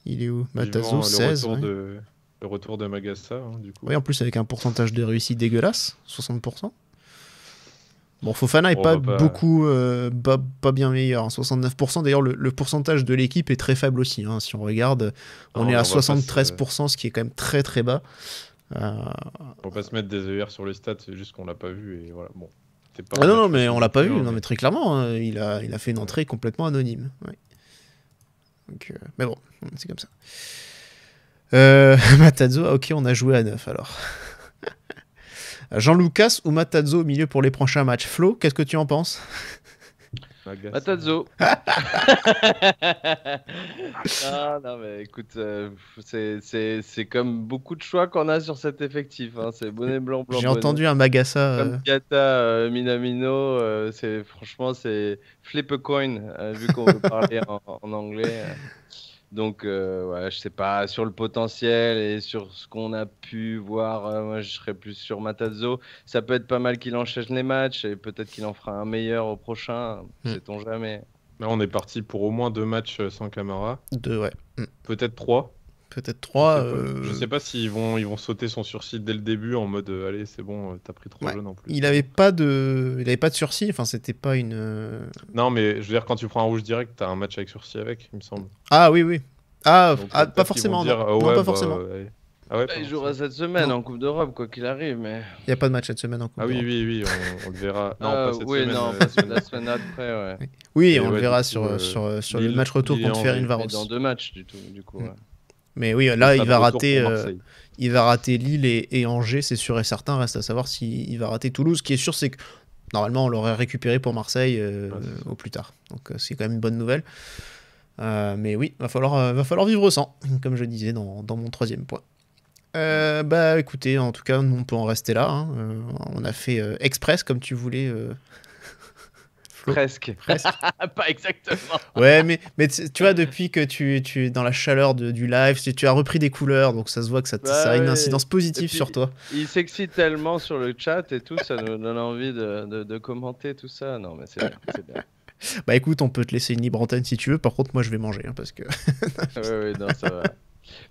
il est où? Matazo, 16. Le retour de Magassa, du coup. Oui, en plus avec un pourcentage de réussite dégueulasse, 60%. Bon, Fofana est pas bien meilleur, 69%. D'ailleurs, le pourcentage de l'équipe est très faible aussi. Hein. Si on regarde, on est à 73%, ce qui est quand même très très bas. Faut pas se mettre des œillères sur les stats, c'est juste qu'on l'a pas vu et voilà. Bon. Non, mais on l'a pas vu. Non, mais très clairement, hein, il a fait une entrée complètement anonyme. Ouais. Donc, mais bon, c'est comme ça. Matazo, ok, on a joué à 9 alors. Jean-Lucas ou Matazo au milieu pour les prochains matchs? Flo, qu'est-ce que tu en penses? Matazo. Non, mais écoute, c'est comme beaucoup de choix qu'on a sur cet effectif. Hein. C'est bonnet blanc. J'ai entendu un Magassa. Comme Gata, Minamino, franchement, c'est flip a coin, vu qu'on veut parler en anglais. Donc, je sais pas, sur le potentiel et sur ce qu'on a pu voir, moi je serais plus sur Matazo. Ça peut être pas mal qu'il enchaîne les matchs et peut-être qu'il en fera un meilleur au prochain, sait-on jamais. Là, on est parti pour au moins 2 matchs sans Camara. 2, ouais. Peut-être 3. Peut-être 3. Je sais pas s'ils vont sauter son sursis dès le début en mode allez, c'est bon, t'as pris 3 jaunes en plus. Il avait pas de sursis, enfin c'était pas une. Non, mais je veux dire, quand tu prends un rouge direct, t'as un match avec sursis avec, il me semble. Ah oui. Pas Pas forcément. Non, pas forcément. Il jouera cette semaine en Coupe d'Europe, quoi qu'il arrive, mais. Il y a pas de match cette semaine en Coupe d'Europe. Oui, on le verra. Non, pas cette semaine. Non, parce que la semaine après, ouais. Oui, on le verra sur le match retour contre Ferencváros. Dans 2 matchs, du coup. Ouais. Mais oui, là, il va rater Lille et Angers, c'est sûr et certain. Reste à savoir s'il va rater Toulouse. Ce qui est sûr, c'est que normalement, on l'aurait récupéré pour Marseille au plus tard. Donc, c'est quand même une bonne nouvelle. Mais oui, va falloir vivre sans, comme je disais dans mon 3e point. Bah écoutez, en tout cas, nous on peut en rester là. Hein. On a fait express comme tu voulais. Flo. Presque. Pas exactement. Ouais, mais tu vois, depuis que tu es dans la chaleur du live, tu as repris des couleurs, donc ça se voit que ça a une incidence positive sur toi. Il s'excite tellement sur le chat et tout, ça nous donne envie de commenter tout ça. Non, mais c'est bien, c'est bien. Bah écoute, on peut te laisser une libre antenne si tu veux. Par contre, moi, je vais manger, hein, parce que... Oui, non, ça va.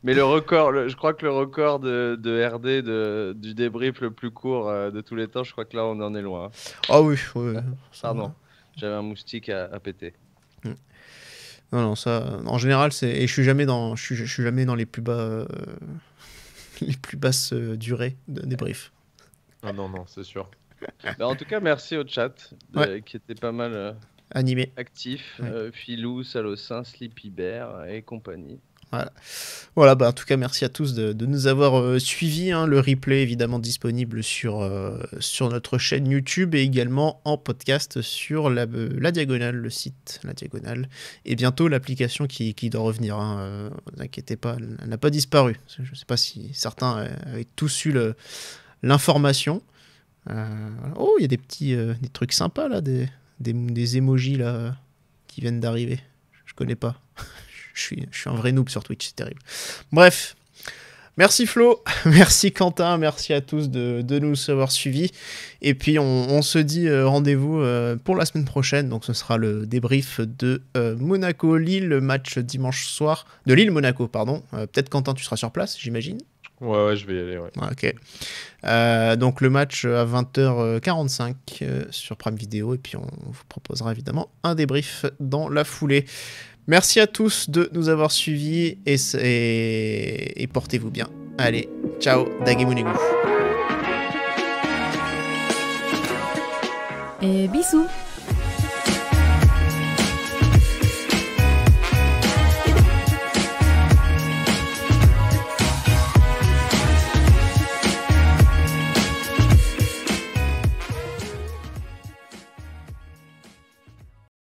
Mais le record, je crois que le record de RD du débrief le plus court de tous les temps, je crois que là, on en est loin. Ah oui, oui. Pardon, j'avais un moustique à péter. Non, ça, en général, et je suis jamais dans les plus bas, les plus basses durées de débrief. Ah non, c'est sûr. Bah, en tout cas, merci au chat qui était pas mal animé, actif. Ouais. Filou, Salocin, Sleepy Bear et compagnie. Voilà, bah en tout cas, merci à tous de nous avoir suivis. Hein. Le replay évidemment disponible sur notre chaîne YouTube et également en podcast sur la Diagonale, le site La Diagonale. Et bientôt l'application qui doit revenir. Hein. Ne vous inquiétez pas, elle n'a pas disparu. Je ne sais pas si certains avaient tous eu l'information. Oh, il y a des trucs sympas là, des emojis là qui viennent d'arriver. Je connais pas. Je suis un vrai noob sur Twitch, c'est terrible. Bref, merci Flo, merci Quentin, merci à tous de nous avoir suivis. Et puis on se dit rendez-vous pour la semaine prochaine. Donc ce sera le débrief de Monaco-Lille, le match dimanche soir. De Lille-Monaco, pardon. Peut-être Quentin, tu seras sur place, j'imagine. Ouais, je vais y aller, ouais. Ok. Donc le match à 20h45 sur Prime Video. Et puis on vous proposera évidemment un débrief dans la foulée. Merci à tous de nous avoir suivis et portez-vous bien. Allez, ciao, Dagemunegu. Et bisous.